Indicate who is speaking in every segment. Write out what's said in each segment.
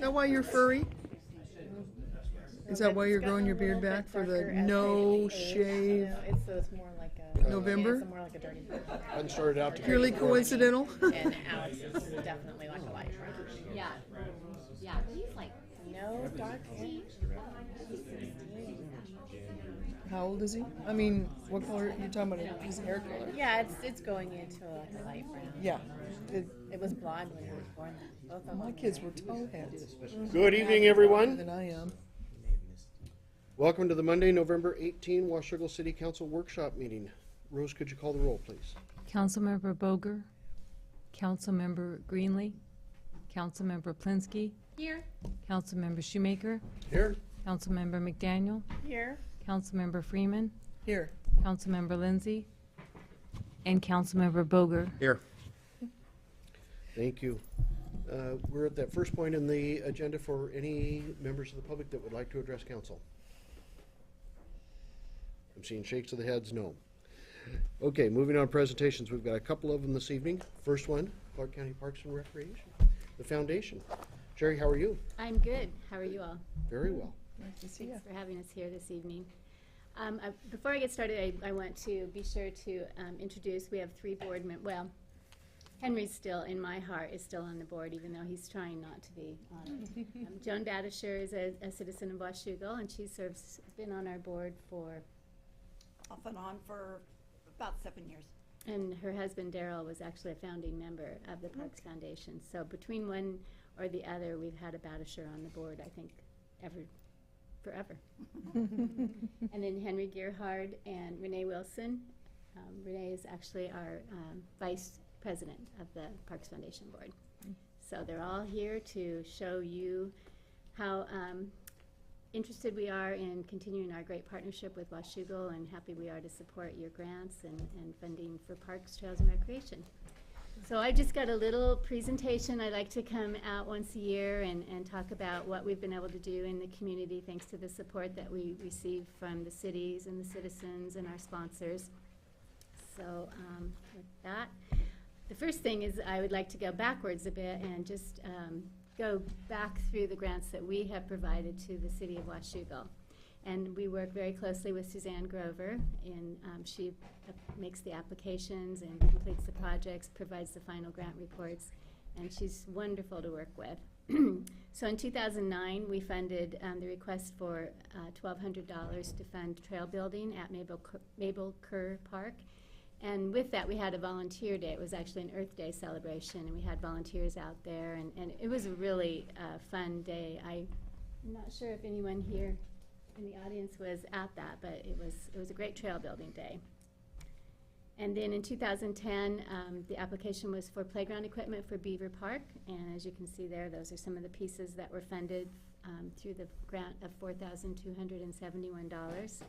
Speaker 1: that why you're furry? Is that why you're growing your beard back for the no shave?
Speaker 2: No, it's more like a
Speaker 1: November?
Speaker 2: It's more like a dirty bird.
Speaker 3: Hadn't started out to
Speaker 1: Purely coincidental?
Speaker 2: And Alex is definitely like a light brown.
Speaker 4: Yeah. Yeah, he's like,
Speaker 2: No dark hair.
Speaker 1: How old is he? I mean, what color? You're talking about his hair color?
Speaker 2: Yeah, it's going into like a light brown.
Speaker 1: Yeah.
Speaker 2: It was blonde when he was born. Both of
Speaker 1: My
Speaker 2: them.
Speaker 1: kids were towheads.
Speaker 3: Good evening, everyone.
Speaker 1: Than I am.
Speaker 3: Welcome to the Monday, November 18, Washougal City Council Workshop Meeting. Rose, could you call the roll, please?
Speaker 5: Councilmember Boger, Councilmember Greenlee, Councilmember Plinsky,
Speaker 4: here.
Speaker 5: Councilmember Shoemaker,
Speaker 3: Here.
Speaker 5: Councilmember McDaniel,
Speaker 2: Here.
Speaker 5: Councilmember Freeman,
Speaker 1: Here.
Speaker 5: Councilmember Lindsay, and Councilmember Boger.
Speaker 3: Here. Thank you. We're at that first point in the agenda for any members of the public that would like to address council. I'm seeing shakes of the heads, no. Okay, moving on to presentations. We've got a couple of them this evening. First one, Clark County Parks and Recreation, the foundation. Jerry, how are you?
Speaker 4: I'm good. How are you all?
Speaker 3: Very well.
Speaker 1: Nice to see you.
Speaker 4: Thanks for having us here this evening. Before I get started, I want to be sure to introduce, we have three board members. Well, Henry's still, in my heart, is still on the board, even though he's trying not to be on it. Joan Badisher is a citizen of Washougal, and she been on our board for,
Speaker 6: off and on for about 7 years.
Speaker 4: and her husband Daryl was actually a founding member of the Parks Foundation. So between one or the other, we've had a Badisher on the board, I think, forever. And then Henry Gerhard and Renee Wilson. Renee is actually our vice president of the Parks Foundation board. So they're all here to show you how interested we are in continuing our great partnership with Washougal, and happy we are to support your grants and funding for parks, trails, and recreation. So I just got a little presentation. I like to come out once a year and talk about what we've been able to do in the community thanks to the support that we receive from the cities and the citizens and our sponsors. So with that, the first thing is I would like to go backwards a bit and just go back through the grants that we have provided to the city of Washougal. And we work very closely with Suzanne Grover, and she makes the applications and completes the projects, provides the final grant reports, and she's wonderful to work with. So in 2009, we funded the request for $1,200 to fund trail building at Mabel Kerr Park. And with that, we had a volunteer day. It was actually an Earth Day celebration, and we had volunteers out there, and it was a really fun day. I'm not sure if anyone here in the audience was at that, but it was a great trail building day. And then in 2010, the application was for playground equipment for Beaver Park, and as you can see there, those are some of the pieces that were funded through the grant of $4,271.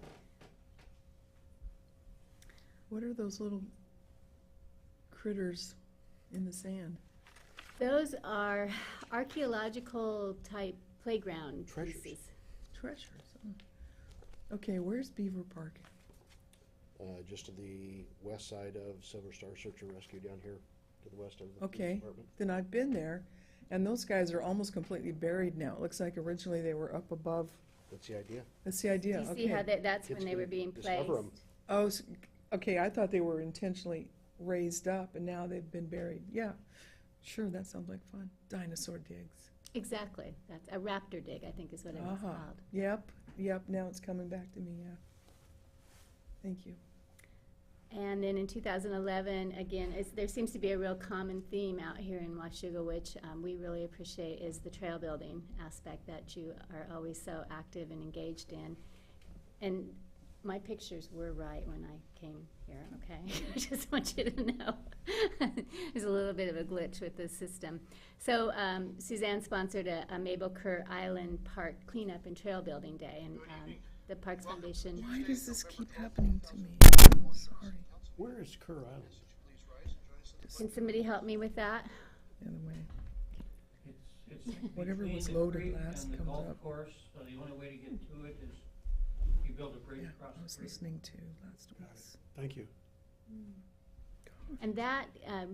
Speaker 1: What are those little critters in the sand?
Speaker 4: Those are archaeological type playground
Speaker 3: Treasures.
Speaker 4: pieces.
Speaker 1: Treasures. Okay, where's Beaver Park?
Speaker 3: Just to the west side of Silver Star Search and Rescue down here to the west of the police
Speaker 1: Okay,
Speaker 3: department.
Speaker 1: then I've been there, and those guys are almost completely buried now. It looks like originally they were up above.
Speaker 3: That's the idea.
Speaker 1: That's the idea.
Speaker 4: Do you
Speaker 1: Okay.
Speaker 4: see how that's
Speaker 3: Kids
Speaker 4: when they
Speaker 3: can
Speaker 4: were being placed?
Speaker 3: discover 'em.
Speaker 1: Oh, okay, I thought they were intentionally raised up, and now they've been buried. Yeah, sure, that sounds like fun. Dinosaur digs.
Speaker 4: Exactly. That's a raptor dig, I think is what it was called.
Speaker 1: Yep, now it's coming back to me, yeah. Thank you.
Speaker 4: And then in 2011, again, there seems to be a real common theme out here in Washougal, which we really appreciate, is the trail building aspect that you are always so active and engaged in. And my pictures were right when I came here, okay? I just want you to know. There's a little bit of a glitch with the system. So Suzanne sponsored a Mabel Kerr Island Park cleanup and trail building day, and the Parks Foundation.
Speaker 1: Why does this keep happening to me? Sorry.
Speaker 3: Where is Kerr Island?
Speaker 4: Can somebody help me with that?
Speaker 1: The other way.
Speaker 7: It's
Speaker 1: Whatever
Speaker 7: between
Speaker 1: was
Speaker 7: the
Speaker 1: loaded
Speaker 7: creek
Speaker 1: last
Speaker 7: and the
Speaker 1: comes
Speaker 7: golf
Speaker 1: up.
Speaker 7: course, so the only way to get to it is you build a bridge
Speaker 1: Yeah,
Speaker 7: across
Speaker 1: I was
Speaker 7: the creek.
Speaker 1: listening to last week's.
Speaker 3: Thank you.
Speaker 4: And that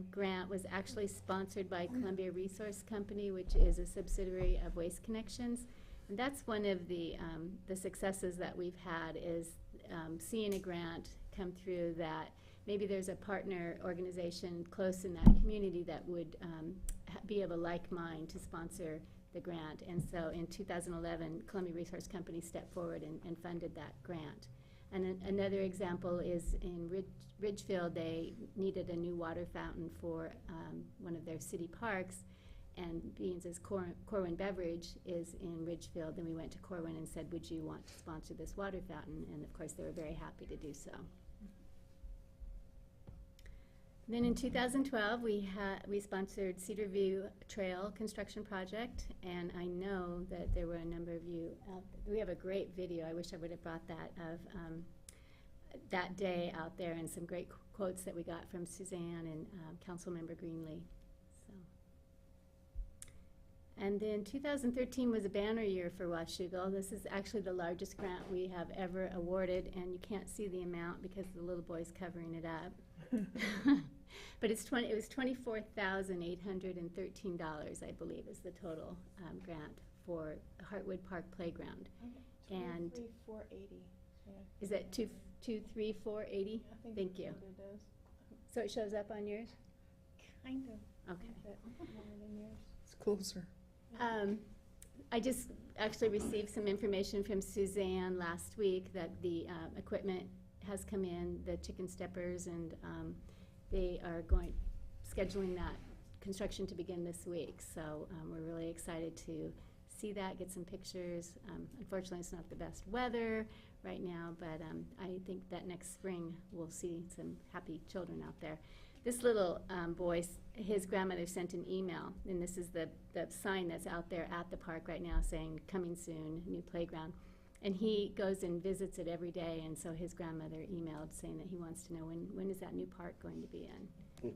Speaker 4: grant was actually sponsored by Columbia Resource Company, which is a subsidiary of Waste Connections. And that's one of the successes that we've had is seeing a grant come through that maybe there's a partner organization close in that community that would be of a like mind to sponsor the grant. And so in 2011, Columbia Resource Company stepped forward and funded that grant. And another example is in Ridgefield, they needed a new water fountain for one of their city parks. And being as Corwin Beverage is in Ridgefield, then we went to Corwin and said, would you want to sponsor this water fountain? And of course, they were very happy to do so. Then in 2012, we sponsored Cedar View Trail construction project, and I know that there were a number of you out there. We have a great video. I wish I would have brought that of that day out there, and some great quotes that we got from Suzanne and Councilmember Greenlee. So, and then 2013 was a banner year for Washougal. This is actually the largest grant we have ever awarded, and you can't see the amount because the little boy's covering it up. But it was $24,813, I believe, is the total grant for Heartwood Park Playground. And
Speaker 2: 480.
Speaker 4: is that 23480? Thank you. So it shows up on yours?
Speaker 2: Kind of.
Speaker 4: Okay.
Speaker 1: It's closer.
Speaker 4: I just actually received some information from Suzanne last week that the equipment has come in, the chicken steppers, and they are scheduling that construction to begin this week. So we're really excited to see that, get some pictures. Unfortunately, it's not the best weather right now, but I think that next spring we'll see some happy children out there. This little boy, his grandmother sent an email, and this is the sign that's out there at the park right now saying, coming soon, new playground. And he goes and visits it every day, and so his grandmother emailed saying that he wants to know when is that new park going to be in.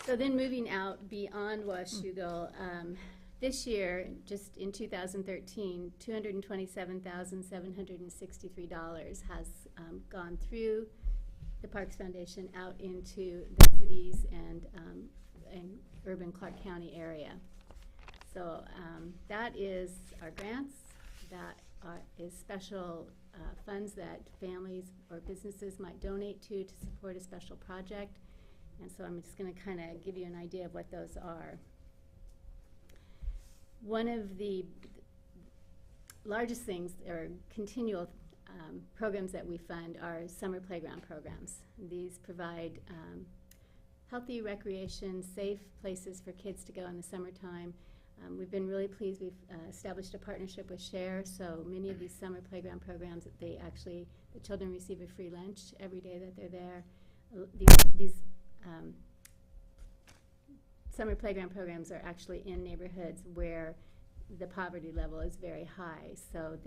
Speaker 4: So then moving out beyond Washougal, this year, just in 2013, $227,763 has gone through the Parks Foundation out into the cities and urban Clark County area. So that is our grants. That is special funds that families or businesses might donate to support a special project. And so I'm just going to kind of give you an idea of what those are. One of the largest things or continual programs that we fund are summer playground programs. These provide healthy recreation, safe places for kids to go in the summertime. We've been really pleased. We've established a partnership with Share, so many of these summer playground programs, the children receive a free lunch every day that they're there. These summer playground programs are actually in neighborhoods where the poverty level is very high, so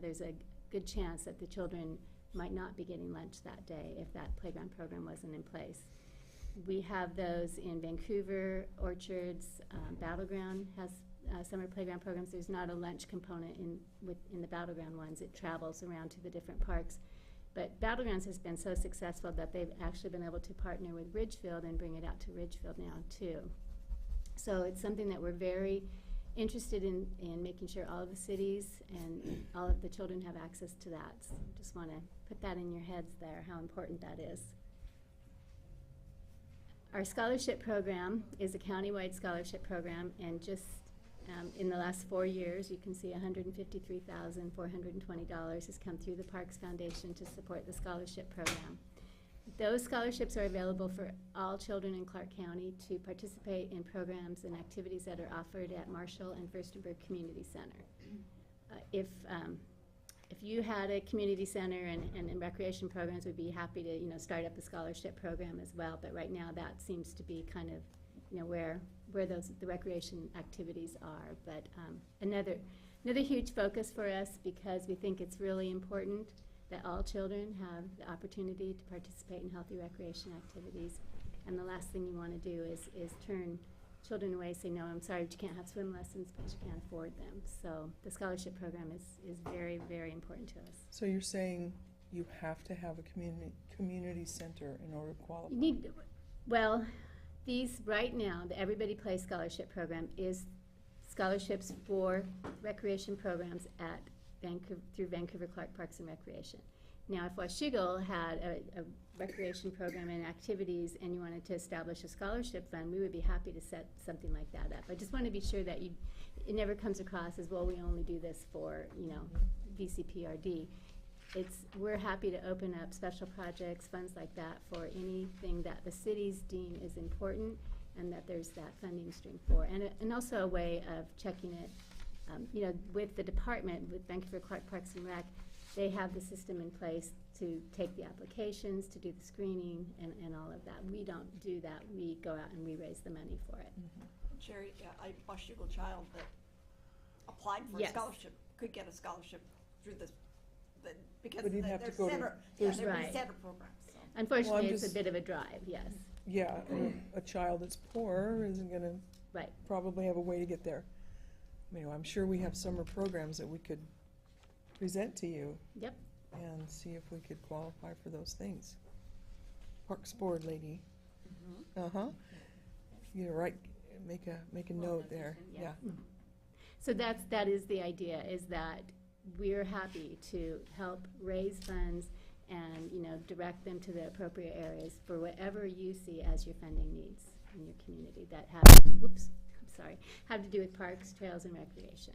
Speaker 4: there's a good chance that the children might not be getting lunch that day if that playground program wasn't in place. We have those in Vancouver, Orchards, Battleground has summer playground programs. There's not a lunch component in the Battleground ones. It travels around to the different parks. But Battlegrounds has been so successful that they've actually been able to partner with Ridgefield and bring it out to Ridgefield now too. So it's something that we're very interested in making sure all of the cities and all of the children have access to that. So just want to put that in your heads there, how important that is. Our scholarship program is a countywide scholarship program, and just in the last 4 years, you can see $153,420 has come through the Parks Foundation to support the scholarship program. Those scholarships are available for all children in Clark County to participate in programs and activities that are offered at Marshall and Furstenberg Community Center. If you had a community center and recreation programs, we'd be happy to start up a scholarship program as well. But right now, that seems to be kind of where the recreation activities are. But another huge focus for us, because we think it's really important that all children have the opportunity to participate in healthy recreation activities. And the last thing you want to do is turn children away, say, no, I'm sorry, but you can't have swim lessons, but you can't afford them. So the scholarship program is very, very important to us.
Speaker 1: So you're saying you have to have a community center in order to qualify?
Speaker 4: You need, well, these, right now, the Everybody Plays Scholarship Program is scholarships for recreation programs at Vancouver, through Vancouver Clark Parks and Recreation. Now, if Washougal had a recreation program and activities and you wanted to establish a scholarship fund, we would be happy to set something like that up. I just want to be sure that it never comes across as, well, we only do this for, VCPRD. We're happy to open up special projects, funds like that for anything that the cities deem is important and that there's that funding stream for. And also a way of checking it, with the department, with Vancouver Clark Parks and Rec, they have the system in place to take the applications, to do the screening and all of that. We don't do that. We go out and we raise the money for it.
Speaker 6: Sherry, a Washougal child that applied for a
Speaker 4: Yes.
Speaker 6: scholarship could get a scholarship through because
Speaker 1: But he'd have to
Speaker 6: there's
Speaker 1: go to-
Speaker 6: center,
Speaker 1: there's-
Speaker 6: there'd be
Speaker 4: Right.
Speaker 6: center programs, so.
Speaker 4: Unfortunately,
Speaker 1: Well,
Speaker 4: it's a
Speaker 1: just-
Speaker 4: bit of a drive, yes.
Speaker 1: Yeah, a child that's poor isn't gonna
Speaker 4: Right.
Speaker 1: probably have a way to get there. I'm sure we have summer programs that we could present to you
Speaker 4: Yep.
Speaker 1: and see if we could qualify for those things. Parks Board lady. Uh-huh. You're right, make a note there, yeah.
Speaker 4: So that is the idea, is that we're happy to help raise funds and, direct them to the appropriate areas for whatever you see as your funding needs in your community that have to do with parks, trails, and recreation.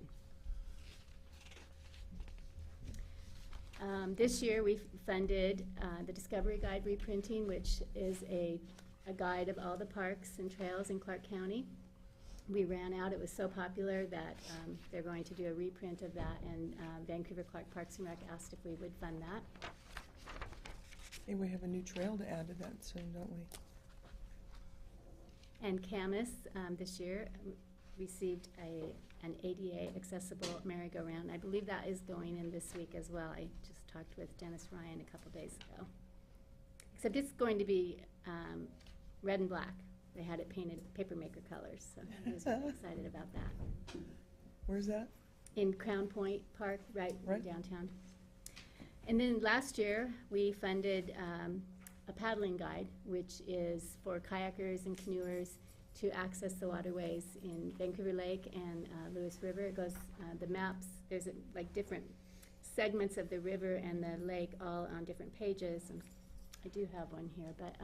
Speaker 4: This year, we funded the Discovery Guide reprinting, which is a guide of all the parks and trails in Clark County. We ran out. It was so popular that they're going to do a reprint of that, and Vancouver Clark Parks and Rec asked if we would fund that.
Speaker 1: Hey, we have a new trail to add to that soon, don't we?
Speaker 4: And Camas, this year, received an ADA accessible merry-go-round. I believe that is going in this week as well. I just talked with Dennis Ryan a couple days ago. Except it's going to be red and black. They had it painted papermaker colors, so I was really excited about that.
Speaker 1: Where's that?
Speaker 4: In Crown Point Park, right
Speaker 1: Right.
Speaker 4: downtown. And then last year, we funded a paddling guide, which is for kayakers and canoers to access the waterways in Vancouver Lake and Lewis River. It goes, the maps, there's different segments of the river and the lake all on different pages. And I do have one here, but,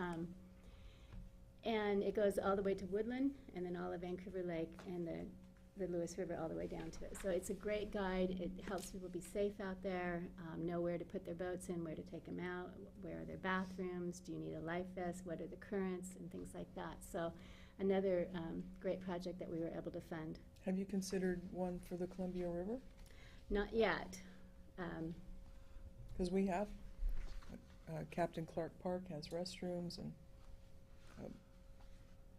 Speaker 4: and it goes all the way to Woodland and then all of Vancouver Lake and the Lewis River all the way down to it. So it's a great guide. It helps people be safe out there, know where to put their boats in, where to take them out, where are their bathrooms, do you need a life vest, what are the currents, and things like that. So another great project that we were able to fund.
Speaker 1: Have you considered one for the Columbia River?
Speaker 4: Not yet.
Speaker 1: Because we have, Captain Clark Park has restrooms and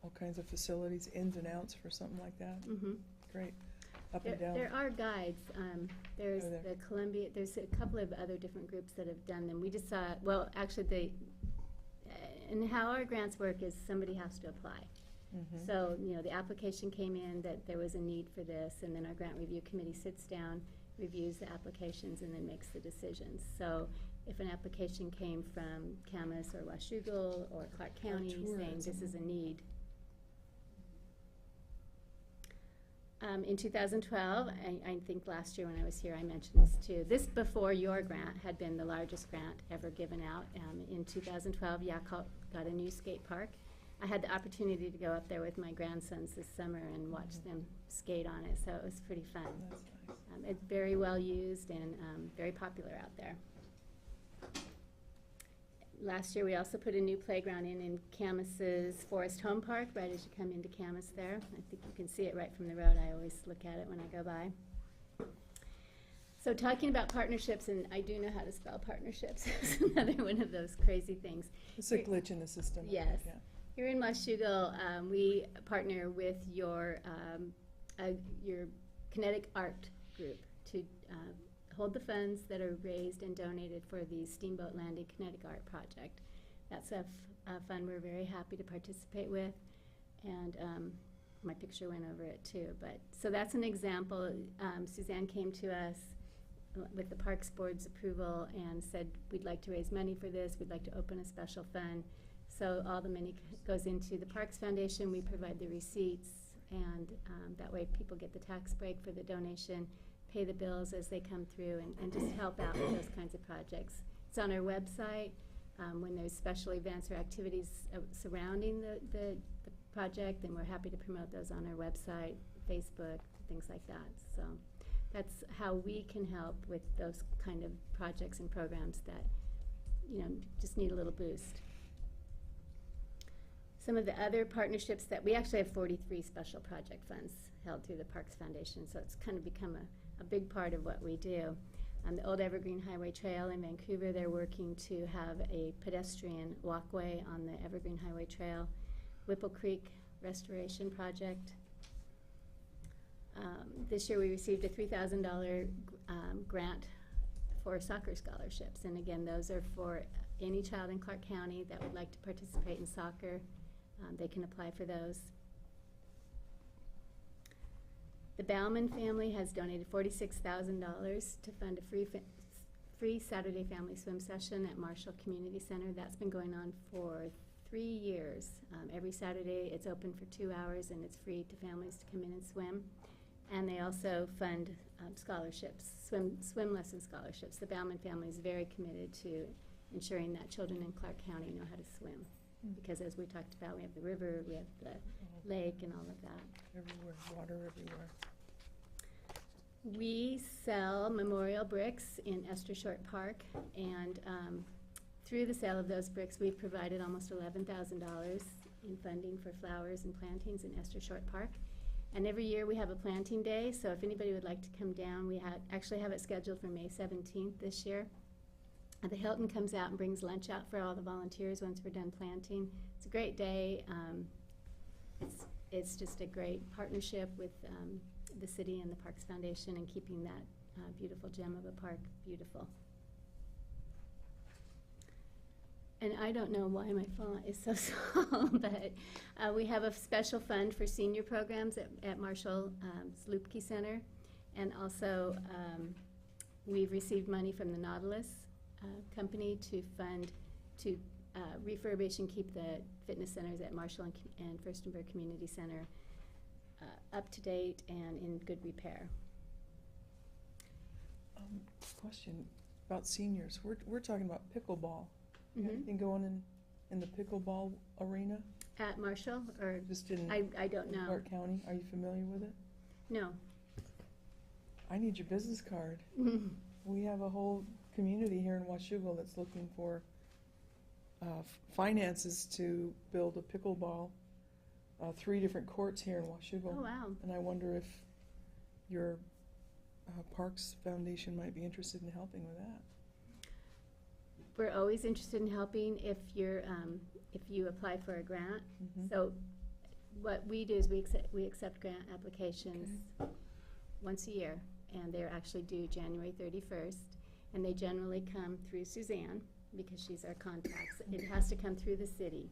Speaker 1: all kinds of facilities, ins and outs for something like that.
Speaker 4: Mhm.
Speaker 1: Great, up and down.
Speaker 4: There are guides. There's
Speaker 1: Are there?
Speaker 4: the Columbia, there's a couple of other different groups that have done them. We just saw, well, actually, and how our grants work is somebody has to apply.
Speaker 1: Mhm.
Speaker 4: So, the application came in that there was a need for this, and then our grant review committee sits down, reviews the applications, and then makes the decisions. So if an application came from Camas or Washougal or Clark County saying this is a need. In 2012, I think last year when I was here, I mentioned this too. This before your grant had been the largest grant ever given out. In 2012, Yakult got a new skate park. I had the opportunity to go up there with my grandsons this summer and watch them skate on it, so it was pretty fun.
Speaker 1: That's nice.
Speaker 4: It's very well used and very popular out there. Last year, we also put a new playground in Camas's Forest Home Park, right as you come into Camas there. I think you can see it right from the road. I always look at it when I go by. So talking about partnerships, and I do know how to spell partnerships, is another one of those crazy things.
Speaker 1: It's a glitch in the system.
Speaker 4: Yes.
Speaker 1: Yeah.
Speaker 4: Here in Washougal, we partner with your Kinetic Art group to hold the funds that are raised and donated for the Steamboat Landing Kinetic Art Project. That's a fund we're very happy to participate with, and my picture went over it too. But so that's an example. Suzanne came to us with the Parks Board's approval and said, we'd like to raise money for this, we'd like to open a special fund. So all the money goes into the Parks Foundation, we provide the receipts, and that way people get the tax break for the donation, pay the bills as they come through, and just help out with those kinds of projects. It's on our website. When there's special events or activities surrounding the project, then we're happy to promote those on our website, Facebook, things like that. So that's how we can help with those kind of projects and programs that, you know, just need a little boost. Some of the other partnerships that we actually have 43 special project funds held through the Parks Foundation, so it's kind of become a big part of what we do. On the Old Evergreen Highway Trail in Vancouver, they're working to have a pedestrian walkway on the Evergreen Highway Trail. Whipple Creek Restoration Project. This year we received a $3,000 grant for soccer scholarships. And again, those are for any child in Clark County that would like to participate in soccer. They can apply for those. The Bauman family has donated $46,000 to fund a free Saturday family swim session at Marshall Community Center. That's been going on for 3 years. Every Saturday it's open for 2 hours and it's free to families to come in and swim. And they also fund scholarships, swim lesson scholarships. The Bauman family is very committed to ensuring that children in Clark County know how to swim. Because as we talked about, we have the river, we have the lake and all of that.
Speaker 1: Everywhere, water everywhere.
Speaker 4: We sell memorial bricks in Esther Short Park, and through the sale of those bricks, we've provided almost $11,000 in funding for flowers and plantings in Esther Short Park. And every year we have a planting day, so if anybody would like to come down, we actually have it scheduled for May 17th this year. The Hilton comes out and brings lunch out for all the volunteers once we're done planting. It's a great day. It's just a great partnership with the city and the Parks Foundation and keeping that beautiful gem of a park beautiful. And I don't know why my font is so small, but we have a special fund for senior programs at Marshall Zlupke Center. And also we've received money from the Nautilus company to fund, to refurbish and keep the fitness centers at Marshall and Furstenberg Community Center up to date and in good repair.
Speaker 1: Question about seniors. We're talking about pickleball.
Speaker 4: Mhm.
Speaker 1: Anything going in the pickleball arena?
Speaker 4: At Marshall, or
Speaker 1: Just in
Speaker 4: I don't know.
Speaker 1: Clark County? Are you familiar with it?
Speaker 4: No.
Speaker 1: I need your business card. We have a whole community here in Washougal that's looking for finances to build a pickleball, 3 different courts here in Washougal.
Speaker 4: Oh, wow.
Speaker 1: And I wonder if your Parks Foundation might be interested in helping with that.
Speaker 4: We're always interested in helping if you apply for a grant.
Speaker 1: Mhm.
Speaker 4: So what we do is we accept grant applications once a year, and they're actually due January 31st. And they generally come through Suzanne, because she's our contact. It has to come through the city.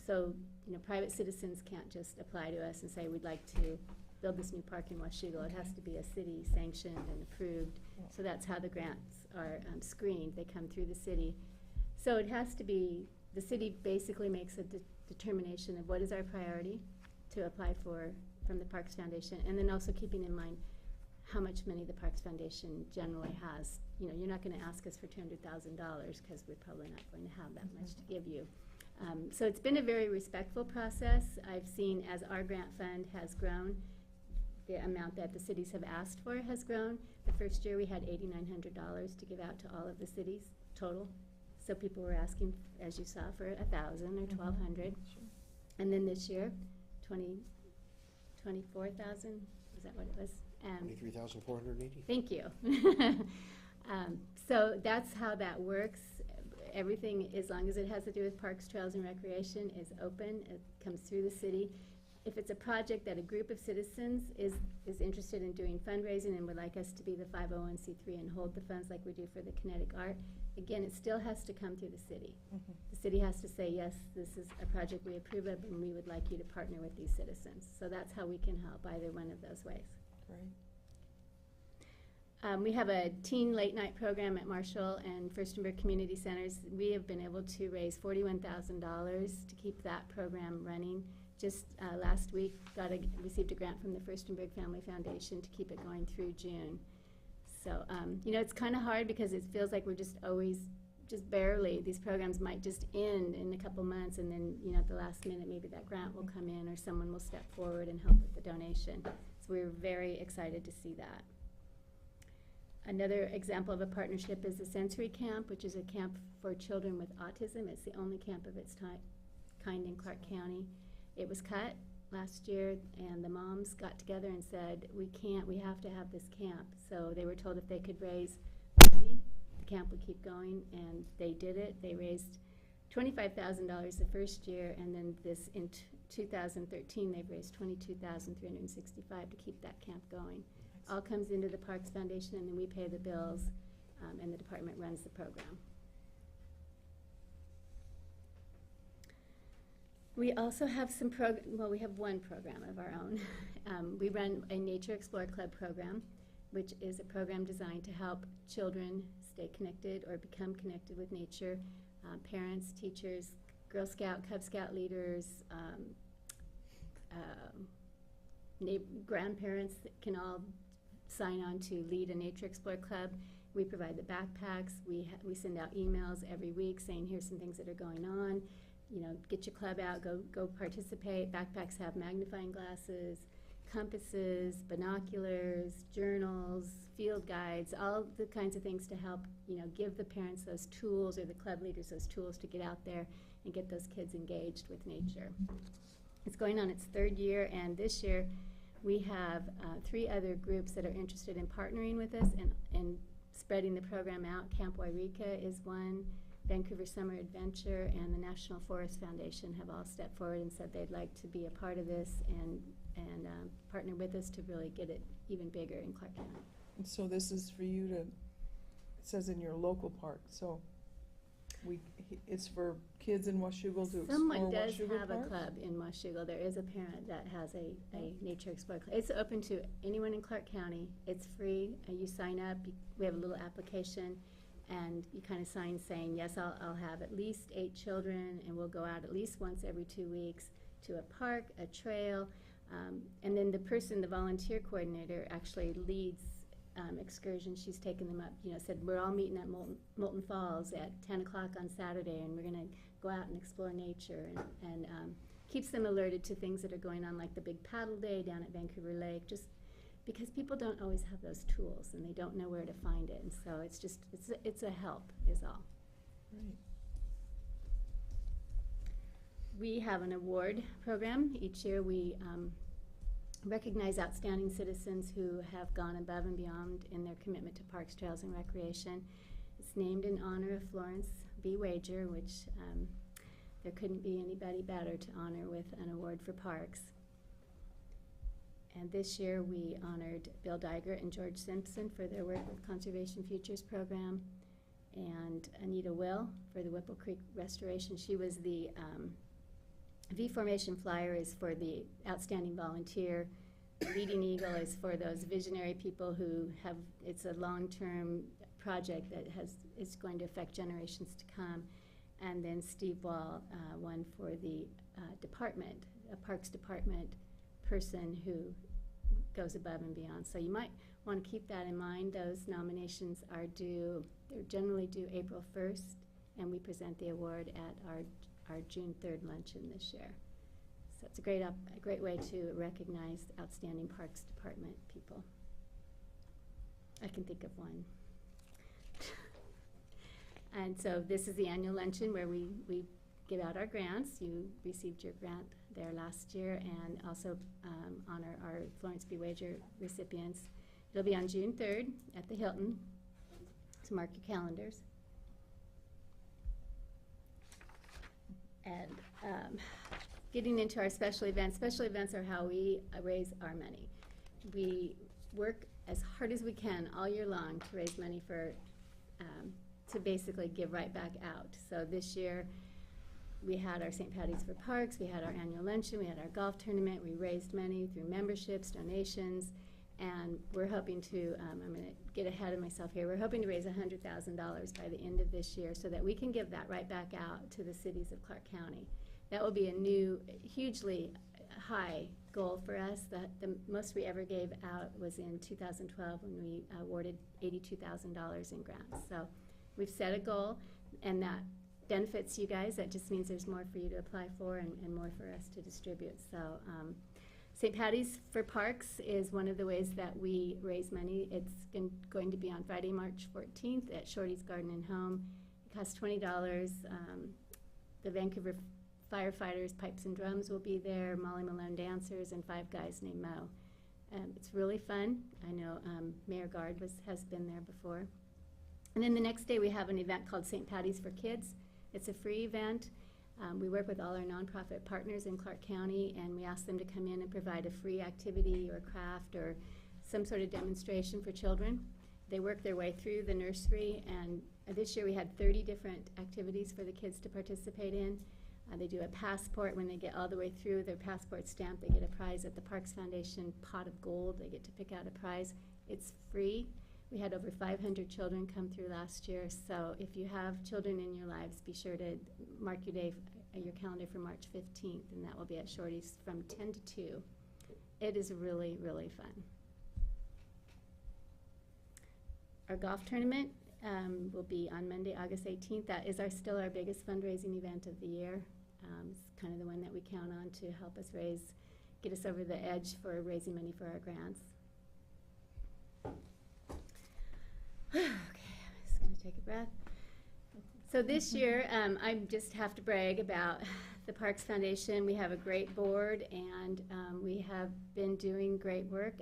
Speaker 4: So, you know, private citizens can't just apply to us and say, we'd like to build this new park in Washougal. It has to be a city sanctioned and approved. So that's how the grants are screened. They come through the city. So it has to be, the city basically makes a determination of what is our priority to apply for from the Parks Foundation, and then also keeping in mind how much money the Parks Foundation generally has. You know, you're not going to ask us for $200,000 because we're probably not going to have that much to give you. So it's been a very respectful process. I've seen as our grant fund has grown, the amount that the cities have asked for has grown. The first year we had $8,900 to give out to all of the cities total. So people were asking, as you saw, for 1,000 or 1,200. And then this year, 24,000, is that what it was?
Speaker 3: 23,480.
Speaker 4: Thank you. So that's how that works. Everything, as long as it has to do with parks, trails, and recreation, is open. It comes through the city. If it's a project that a group of citizens is interested in doing fundraising and would like us to be the 501c3 and hold the funds like we do for the Kinetic Art, again, it still has to come through the city. The city has to say, yes, this is a project we approve of and we would like you to partner with these citizens. So that's how we can help, either one of those ways.
Speaker 1: Great.
Speaker 4: We have a teen late night program at Marshall and Furstenberg Community Centers. We have been able to raise $41,000 to keep that program running. Just last week, received a grant from the Furstenberg Family Foundation to keep it going through June. So, you know, it's kind of hard because it feels like we're just always, just barely, these programs might just end in a couple months, and then, you know, at the last minute, maybe that grant will come in or someone will step forward and help with the donation. So we're very excited to see that. Another example of a partnership is the Sensory Camp, which is a camp for children with autism. It's the only camp of its kind in Clark County. It was cut last year, and the moms got together and said, we have to have this camp. So they were told if they could raise money, the camp would keep going, and they did it. They raised $25,000 the first year, and then in 2013, they've raised $22,365 to keep that camp going. All comes into the Parks Foundation, and then we pay the bills, and the department runs the program. We also have we have one program of our own. We run a Nature Explore Club program, which is a program designed to help children stay connected or become connected with nature. Parents, teachers, Girl Scout, Cub Scout leaders, grandparents can all sign on to lead a Nature Explore Club. We provide the backpacks. We send out emails every week saying here's some things that are going on. You know, get your club out, go participate. Backpacks have magnifying glasses, compasses, binoculars, journals, field guides, all the kinds of things to help, you know, give the parents those tools or the club leaders those tools to get out there and get those kids engaged with nature. It's going on its third year, and this year we have 3 other groups that are interested in partnering with us and spreading the program out. Camp Wairika is one, Vancouver Summer Adventure, and the National Forest Foundation have all stepped forward and said they'd like to be a part of this and partner with us to really get it even bigger in Clark County.
Speaker 1: And so this is for you to, it says in your local park, so it's for kids in Washougal to explore
Speaker 4: Someone does
Speaker 1: Washougal
Speaker 4: have a
Speaker 1: Park?
Speaker 4: club in Washougal. There is a parent that has a Nature Explore Club. It's open to anyone in Clark County. It's free. You sign up. We have a little application, and you kind of sign saying, yes, I'll have at least 8 children, and we'll go out at least once every 2 weeks to a park, a trail, and then the volunteer coordinator actually leads excursions. She's taken them up, you know, said we're all meeting at Moulton Falls at 10 o'clock on Saturday, and we're going to go out and explore nature, and keeps them alerted to things that are going on, like the big paddle day down at Vancouver Lake, just because people don't always have those tools and they don't know where to find it, and so it's a help is all.
Speaker 1: Right.
Speaker 4: We have an award program. Each year we recognize outstanding citizens who have gone above and beyond in their commitment to parks, trails, and recreation. It's named in honor of Florence B. Wager, which there couldn't be anybody better to honor with an award for parks. And this year we honored Bill Dygert and George Simpson for their work with Conservation Futures Program, and Anita Will for the Whipple Creek restoration. She was the V-Formation Flyer is for the outstanding volunteer. Leading Eagle is for those visionary people who have, it's a long-term project that is going to affect generations to come. And then Steve Wall won for the department, a Parks Department person who goes above and beyond. So you might want to keep that in mind. Those nominations are due, they're generally due April 1st, and we present the award at our June 3rd luncheon this year. So it's a great way to recognize outstanding Parks Department people. I can think of one. And so this is the annual luncheon where we give out our grants. You received your grant there last year, and also honor our Florence B. Wager recipients. It'll be on June 3rd at the Hilton, so mark your calendars. And getting into our special events are how we raise our money. We work as hard as we can all year long to raise money for, to basically give right back out. So this year we had our St. Patty's for Parks, we had our annual luncheon, we had our golf tournament, we raised money through memberships, donations, And we're hoping to, I'm going to get ahead of myself here, we're hoping to raise $100,000 by the end of this year so that we can give that right back out to the cities of Clark County. That will be a new, hugely high goal for us. The most we ever gave out was in 2012 when we awarded $82,000 in grants. So we've set a goal, and that benefits you guys. That just means there's more for you to apply for and more for us to distribute. So St. Patty's for Parks is one of the ways that we raise money. It's going to be on Friday, March 14th at Shorty's Garden and Home. It costs $20. The Vancouver Firefighters, Pipes and Drums will be there, Molly Malone Dancers, and 5 guys named Mo. It's really fun. I know Mayor Gard has been there before. And then the next day we have an event called St. Patty's for Kids. It's a free event. We work with all our nonprofit partners in Clark County, and we ask them to come in and provide a free activity or craft or some sort of demonstration for children. They work their way through the nursery, and this year we had 30 different activities for the kids to participate in. They do a passport. When they get all the way through their passport stamp, they get a prize at the Parks Foundation Pot of Gold. They get to pick out a prize. It's free. We had over 500 children come through last year, so if you have children in your lives, be sure to mark your calendar for March 15th, and that will be at Shorty's from 10 to 2. It is really, really fun. Our golf tournament will be on Monday, August 18th. That is still our biggest fundraising event of the year. It's kind of the one that we count on to help us get us over the edge for raising money for our grants. Okay, I'm just going to take a breath. So this year, I just have to brag about the Parks Foundation. We have a great board, and we have been doing great work.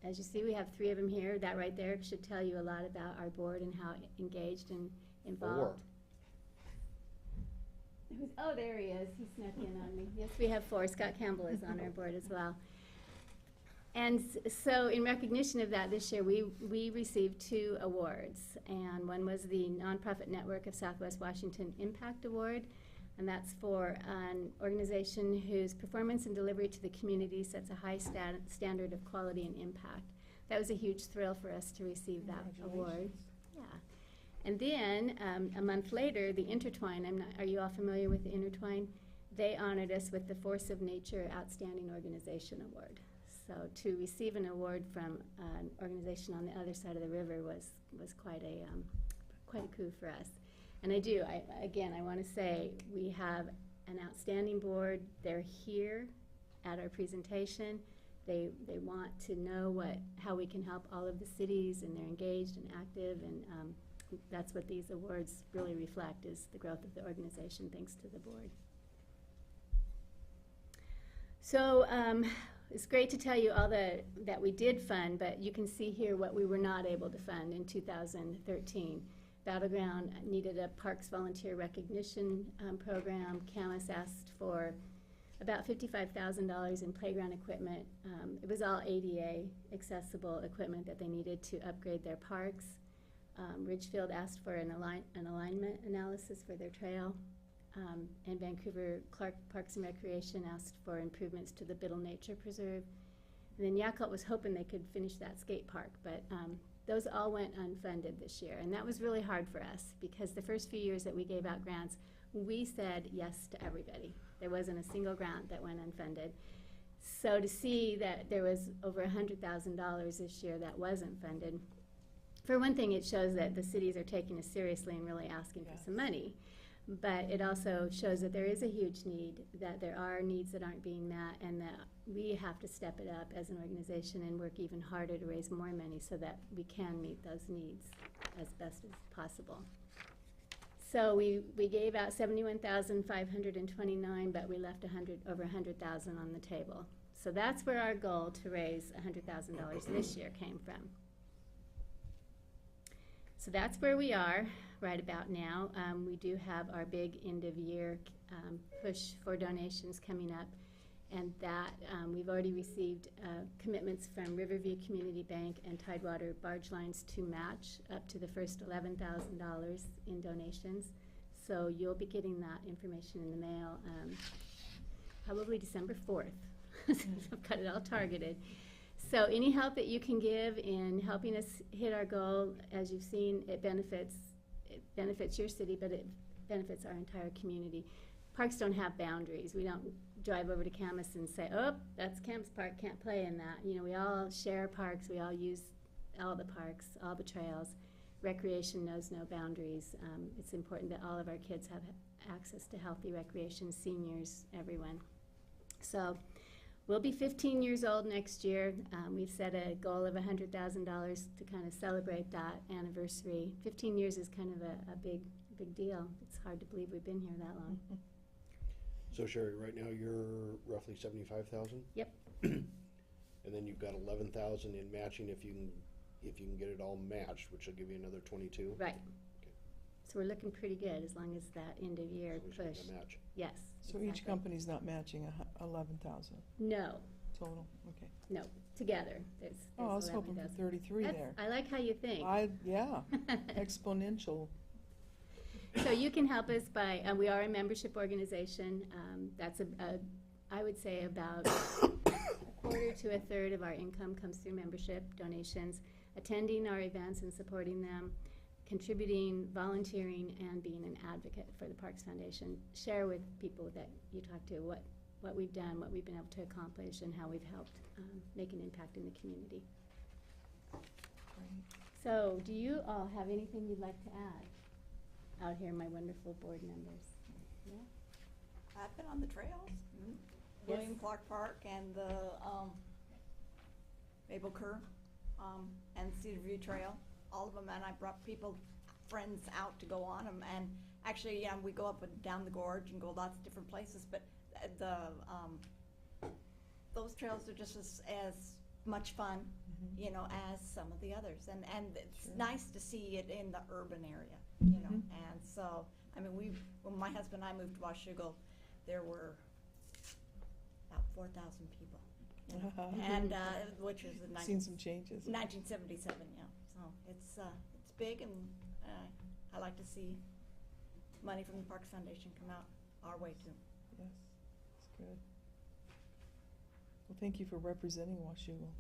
Speaker 4: As you see, we have 3 of them here. That right there should tell you a lot about our board and how engaged and involved. Oh, there he is. He snuck in on me. Yes, we have 4. Scott Campbell is on our board as well. And so in recognition of that, this year we received 2 awards. And one was the Nonprofit Network of Southwest Washington Impact Award. And that's for an organization whose performance and delivery to the community sets a high standard of quality and impact. That was a huge thrill for us to receive that award. Yeah. And then a month later, the Intertwine, are you all familiar with the Intertwine? They honored us with the Force of Nature Outstanding Organization Award. So to receive an award from an organization on the other side of the river was quite a coup for us. And I want to say we have an outstanding board. They're here at our presentation. They want to know how we can help all of the cities, and they're engaged and active, and that's what these awards really reflect, is the growth of the organization thanks to the board. So it's great to tell you all that we did fund, but you can see here what we were not able to fund in 2013. Battleground needed a Parks Volunteer Recognition program. Camas asked for about $55,000 in playground equipment. It was all ADA accessible equipment that they needed to upgrade their parks. Ridgefield asked for an alignment analysis for their trail. And Vancouver Clark Parks and Recreation asked for improvements to the Biddle Nature Preserve. And then Yakult was hoping they could finish that skate park, but those all went unfunded this year. And that was really hard for us, because the first few years that we gave out grants, we said yes to everybody. There wasn't a single grant that went unfunded. So to see that there was over $100,000 this year that wasn't funded, for one thing, it shows that the cities are taking us seriously and really asking for some money. But it also shows that there is a huge need, that there are needs that aren't being met, and that we have to step it up as an organization and work even harder to raise more money so that we can meet those needs as best as possible. So we gave out $71,529, but we left over $100,000 on the table. So that's where our goal to raise $100,000 this year came from. So that's where we are right about now. We do have our big end-of-year push for donations coming up, and that we've already received commitments from Riverview Community Bank and Tidewater Barge Lines to match up to the first $11,000 in donations. So you'll be getting that information in the mail probably December 4th. I've got it all targeted. So any help that you can give in helping us hit our goal, as you've seen, it benefits your city, but it benefits our entire community. Parks don't have boundaries. We don't drive over to Camas and say, oh, that's Camas Park, can't play in that. You know, we all share parks, we all use all the parks, all the trails. Recreation knows no boundaries. It's important that all of our kids have access to healthy recreation, seniors, everyone. So we'll be 15 years old next year. We've set a goal of $100,000 to kind of celebrate that anniversary. 15 years is kind of a big deal. It's hard to believe we've been here that long.
Speaker 3: So Sherry, right now you're roughly 75,000?
Speaker 4: Yep.
Speaker 3: And then you've got 11,000 in matching if you can get it all matched, which will give you another 22?
Speaker 4: Right.
Speaker 3: Okay.
Speaker 4: So we're looking pretty good as long as that end of year
Speaker 3: So we should
Speaker 4: push.
Speaker 3: get a match.
Speaker 4: Yes.
Speaker 1: So each
Speaker 4: exactly.
Speaker 1: company's not matching 11,000
Speaker 4: No,
Speaker 1: total, okay.
Speaker 4: no, together. There's
Speaker 1: Oh, I was hoping for
Speaker 4: 11,000.
Speaker 1: 33 there.
Speaker 4: I like how you think.
Speaker 1: Yeah, exponential.
Speaker 4: So you can help us by, we are a membership organization. That's I would say about a quarter to a third of our income comes through membership donations, attending our events and supporting them, contributing, volunteering, and being an advocate for the Parks Foundation. Share with people that you talk to what we've done, what we've been able to accomplish, and how we've helped make an impact in the community.
Speaker 1: Great.
Speaker 4: So do you all have anything you'd like to add out here, my wonderful board members? Yeah?
Speaker 6: I've been on the trails, William Clark Park and the Mabel Kerr and Cedar View Trail, all of them, and I brought friends out to go on them. And actually, yeah, we go up and down the gorge and go lots of different places, but those trails are just as much fun, you know, as some of the others. And it's
Speaker 1: Sure.
Speaker 6: nice to see it in the urban area, you know.
Speaker 1: Mhm.
Speaker 6: And so, I mean, when my husband and I moved to Washougal, there were about 4,000 people, you know, and which was in
Speaker 1: Seen some changes.
Speaker 6: 1977, yeah. So it's big, and I like to see money from the Parks Foundation come out our way too.
Speaker 1: Yes, it's good. Well, thank you for representing Washougal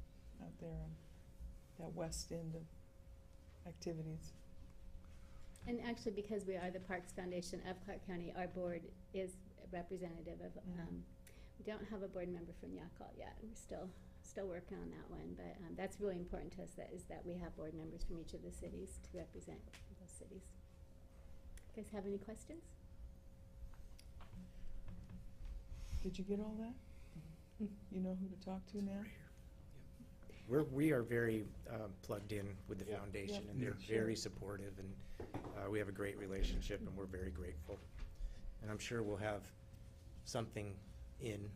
Speaker 1: out there on that west end of activities.
Speaker 4: And actually, because we are the Parks Foundation of Clark County, our board is representative of, we don't have a board member from Yakult yet. We're still working on that one, but that's really important to us, that we have board members from each of the cities to represent those cities. You guys have any questions?
Speaker 1: Did you get all that? You know who to talk to now?
Speaker 8: We are very plugged in with the
Speaker 3: Yeah.
Speaker 8: foundation,
Speaker 1: Yeah.
Speaker 8: and they're
Speaker 1: Sure.
Speaker 8: very supportive, and we have a great relationship, and we're very grateful. And I'm sure we'll have something in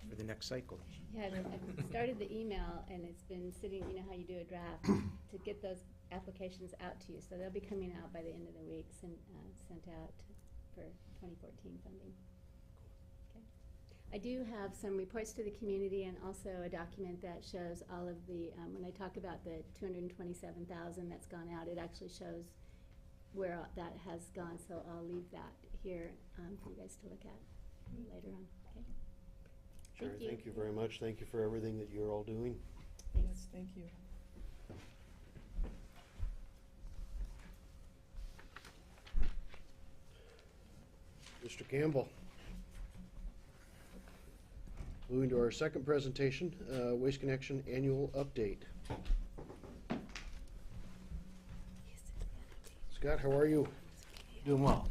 Speaker 8: for the next cycle.
Speaker 4: Yeah, I started the email, and it's been sitting, you know how you do a draft, to get those applications out to you. So they'll be coming out by the end of the week, sent out for 2014 funding. Okay. I do have some reports to the community and also a document that shows all of the, when I talk about the 227,000 that's gone out, it actually shows where that has gone. So I'll leave that here for you guys to look at later on. Okay.
Speaker 3: Sherry, thank you very much. Thank you for everything that you're all doing.
Speaker 1: Yes, thank you.
Speaker 3: Mr. Campbell. Moving to our second presentation, Waste Connection Annual Update. Scott, how are you?
Speaker 9: Doing well.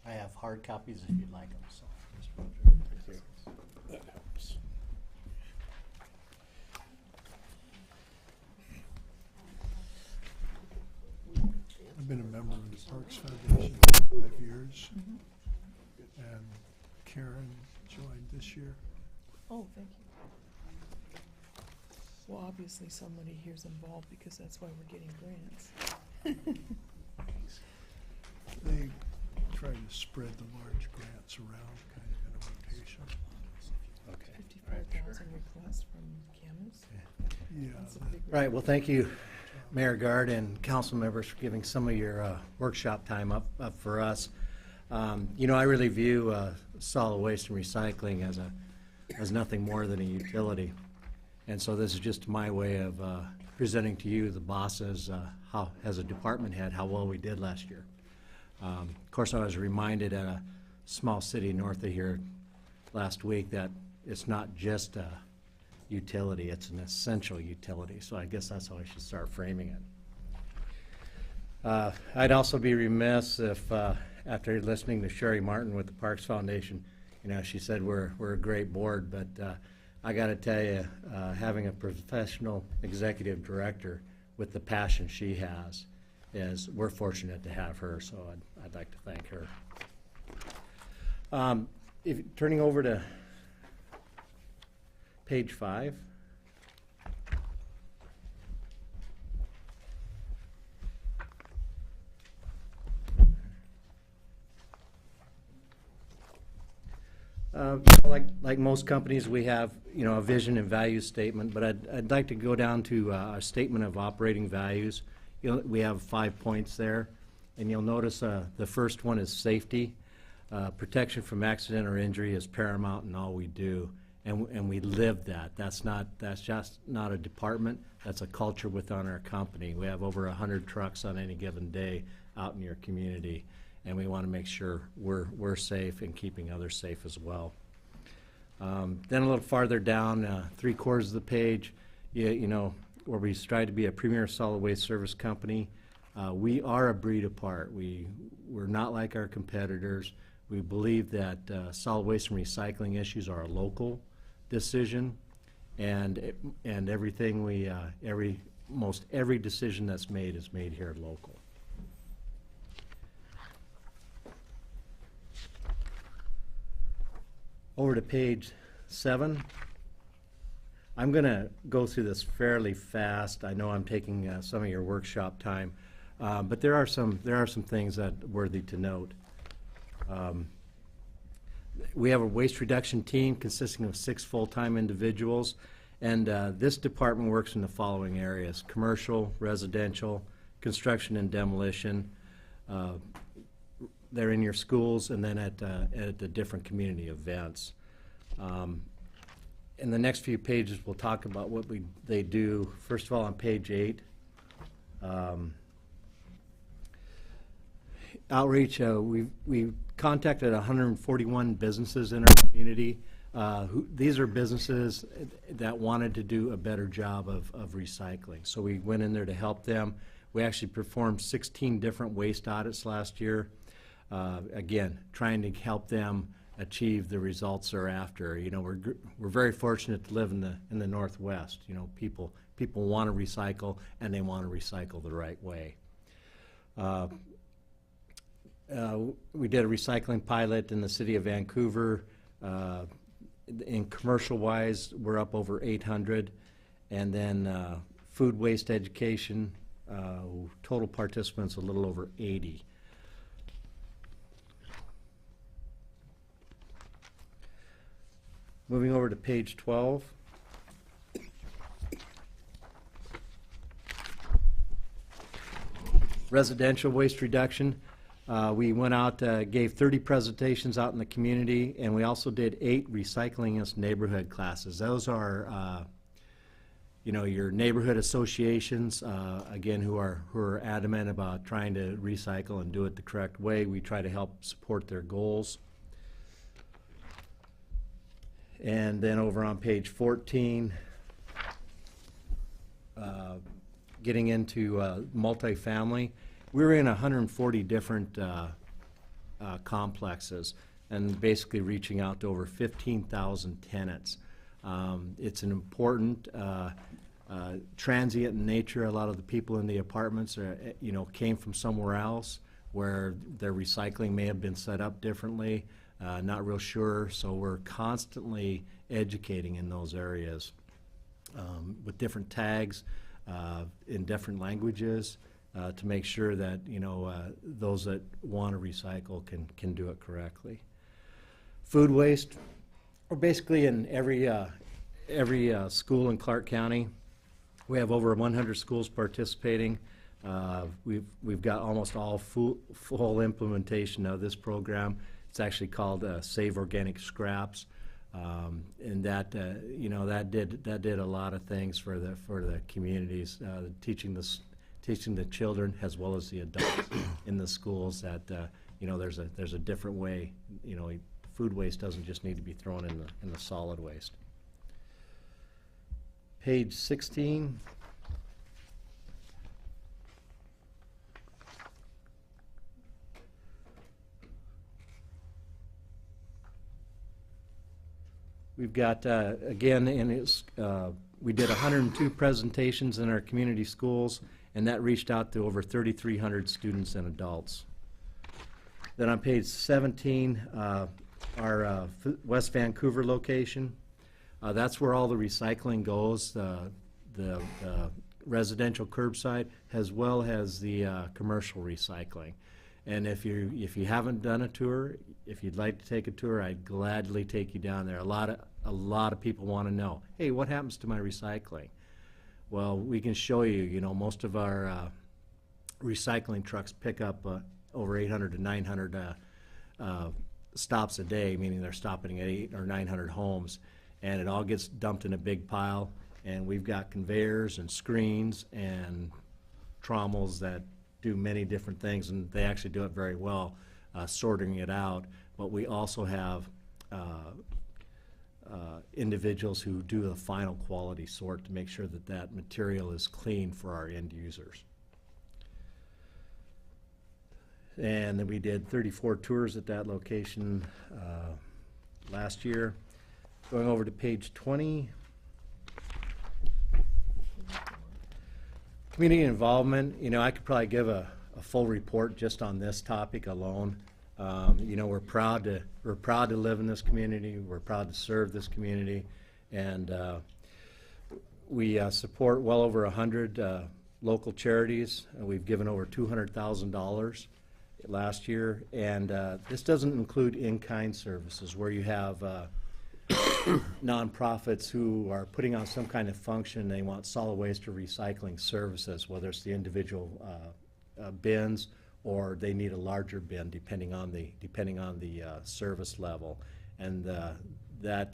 Speaker 9: I have hard copies if you'd like them, so.
Speaker 3: That helps.
Speaker 10: I've been a member of the Parks Foundation for 5 years, and Karen joined this year.
Speaker 1: Oh, thank you. Well, obviously somebody here's involved because that's why we're getting grants.
Speaker 10: They try to spread the large grants around, kind of in a rotation.
Speaker 9: Okay.
Speaker 1: 54,000 requests from Camus.
Speaker 10: Yeah,
Speaker 1: That's a
Speaker 10: that-
Speaker 1: big.
Speaker 9: Right, well, thank you. Mayor Guard and council members for giving some of your workshop time up for us. You know, I really view solid waste and recycling as nothing more than a utility. And so this is just my way of presenting to you, the bosses, how, as a department head, how well we did last year. Of course, I was reminded at a small city north of here last week that it's not just a utility, it's an essential utility. So I guess that's how I should start framing it. I'd also be remiss if, after listening to Sherry Martin with the Parks Foundation, you know, she said we're a great board, but I got to tell you, having a professional executive director with the passion she has, we're fortunate to have her, so I'd like to thank her. Turning over to page 5. Like most companies, we have, you know, a vision and value statement, but I'd like to go down to a statement of operating values. You know, we have 5 points there, and you'll notice the first one is safety. Protection from accident or injury is paramount in all we do, and we live that. That's just not a department. That's a culture within our company. We have over 100 trucks on any given day out in your community, and we want to make sure we're safe and keeping others safe as well. Then a little farther down, 3/4 of the page, you know, where we strive to be a premier solid waste service company. We are a breed apart. We're not like our competitors. We believe that solid waste and recycling issues are a local decision, and everything most every decision that's made is made here local. Over to page 7. I'm going to go through this fairly fast. I know I'm taking some of your workshop time, but there are some things that are worthy to note. We have a waste reduction team consisting of 6 full-time individuals, and this department works in the following areas: commercial, residential, construction and demolition. They're in your schools and then at the different community events. In the next few pages, we'll talk about what they do. First of all, on page 8, outreach. We've contacted 141 businesses in our community. These are businesses that wanted to do a better job of recycling. So we went in there to help them. We actually performed 16 different waste audits last year. Again, trying to help them achieve the results they're after. You know, we're very fortunate to live in the Northwest. You know, people want to recycle, and they want to recycle the right way. We did a recycling pilot in the city of Vancouver. In commercial-wise, we're up over 800, and then food waste education, total participants a little over 80. Moving over to page 12. Residential waste reduction. We went out, gave 30 presentations out in the community, and we also did 8 recycling neighborhood classes. Those are, you know, your neighborhood associations, again, who are adamant about trying to recycle and do it the correct way. We try to help support their goals. And then over on page 14, getting into multifamily, we were in 140 different complexes and basically reaching out to over 15,000 tenants. It's an important transient in nature. A lot of the people in the apartments you know, came from somewhere else where their recycling may have been set up differently. Not real sure, so we're constantly educating in those areas with different tags in different languages to make sure that, you know, those that want to recycle can do it correctly. Food waste, we're basically in every school in Clark County. We have over 100 schools participating. We've got almost all full implementation of this program. It's actually called Save Organic Scraps, and that that did a lot of things for the communities, teaching the children as well as the adults in the schools that there's a different way. Food waste doesn't just need to be thrown in the solid waste. Page 16. We've got, again, we did 102 presentations in our community schools, and that reached out to over 3,300 students and adults. Then on page 17, our West Vancouver location, that's where all the recycling goes, the residential curbside, as well as the commercial recycling. And if you haven't done a tour, if you'd like to take a tour, I'd gladly take you down there. A lot of people want to know, hey, what happens to my recycling? Well, we can show you. Most of our recycling trucks pick up over 800 to 900 stops a day, meaning they're stopping at 800 or 900 homes, and it all gets dumped in a big pile. And we've got conveyors and screens and trommels that do many different things, and they actually do it very well, sorting it out. But we also have individuals who do the final quality sort to make sure that that material is clean for our end users. And then we did 34 tours at that location last year. Going over to page 20. Community involvement, I could probably give a full report just on this topic alone. We're proud to live in this community. We're proud to serve this community, and we support well over 100 local charities. We've given over $200,000 last year, and this doesn't include in-kind services where you have nonprofits who are putting on some kind of function. They want solid waste or recycling services, whether it's the individual bins or they need a larger bin, depending on the service level. And that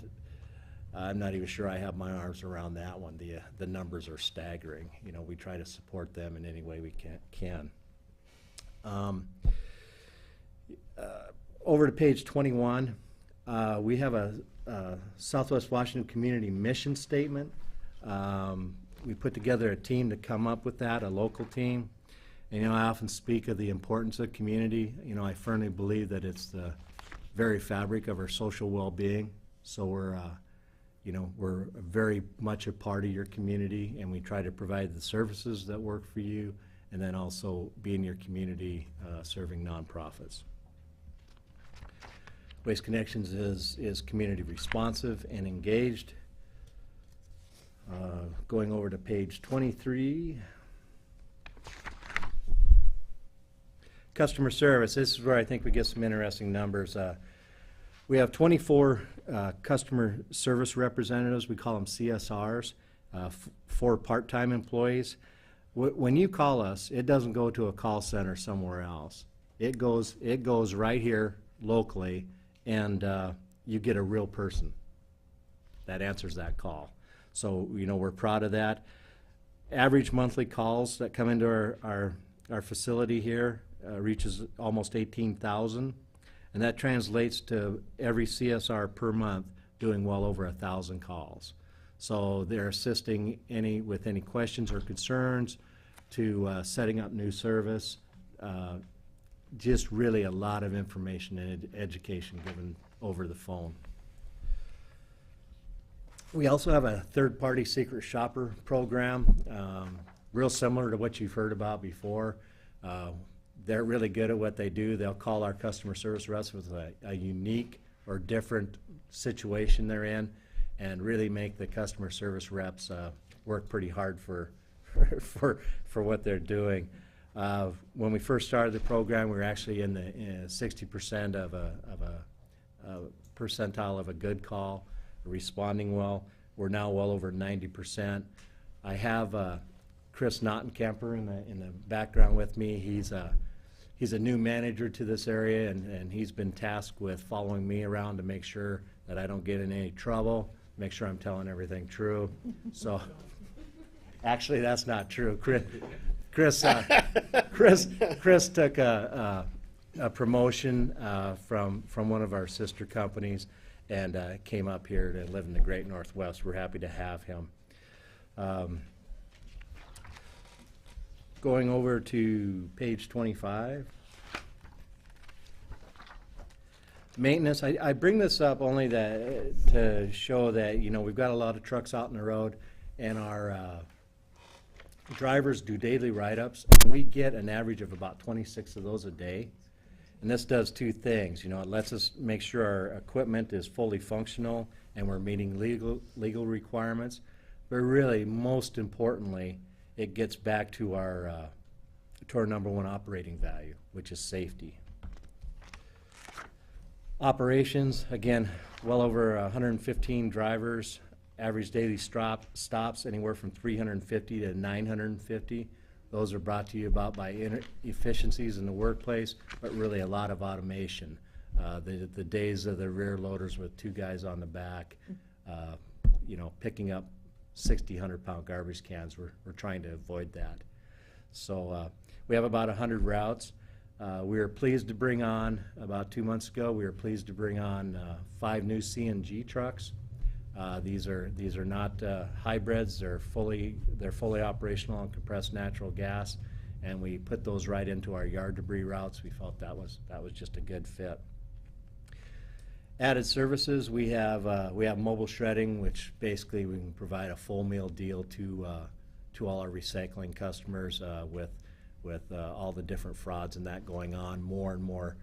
Speaker 9: I'm not even sure I have my arms around that one. The numbers are staggering. We try to support them in any way we can. Over to page 21. We have a Southwest Washington Community Mission Statement. We put together a team to come up with that, a local team. And I often speak of the importance of community. I firmly believe that it's the very fabric of our social well-being. So we're very much a part of your community, and we try to provide the services that work for you, and then also be in your community serving nonprofits. Waste Connections is community responsive and engaged. Going over to page 23. Customer service, this is where I think we get some interesting numbers. We have 24 customer service representatives. We call them CSRs, 4 part-time employees. When you call us, it doesn't go to a call center somewhere else. It goes right here locally, and you get a real person that answers that call. So we're proud of that. Average monthly calls that come into our facility here reaches almost 18,000, and that translates to every CSR per month doing well over 1,000 calls. So they're assisting with any questions or concerns, to setting up new service. Just really a lot of information and education given over the phone. We also have a third-party secret shopper program, real similar to what you've heard about before. They're really good at what they do. They'll call our customer service reps with a unique or different situation they're in, and really make the customer service reps work pretty hard for what they're doing. When we first started the program, we were actually in the 60% of a percentile of a good call, responding well. We're now well over 90%. I have Chris Nottenkemper in the background with me. He's a new manager to this area, and he's been tasked with following me around to make sure that I don't get in any trouble, make sure I'm telling everything true. So, actually, that's not true. Chris took a promotion from one of our sister companies and came up here to live in the Great Northwest. We're happy to have him. Going over to page 25. Maintenance, I bring this up only to show that, you know, we've got a lot of trucks out on the road, and our drivers do daily write-ups, and we get an average of about 26 of those a day. And this does two things, you know, it lets us make sure our equipment is fully functional and we're meeting legal requirements. But really, most importantly, it gets back to our number one operating value, which is safety. Operations, again, well over 115 drivers, average daily stops anywhere from 350 to 950. Those are brought to you about by efficiencies in the workplace, but really a lot of automation. The days of the rear loaders with two guys on the back, you know, picking up 60, 100-pound garbage cans, we're trying to avoid that. So we have about 100 routes. We were pleased to bring on, about 2 months ago, we were pleased to bring on 5 new CNG trucks. These are not hybrids. They're fully operational on compressed natural gas, and we put those right into our yard debris routes. We felt that was just a good fit. Added services, we have mobile shredding, which basically we can provide a full meal deal to all our recycling customers with all the different frauds and that going on. More and more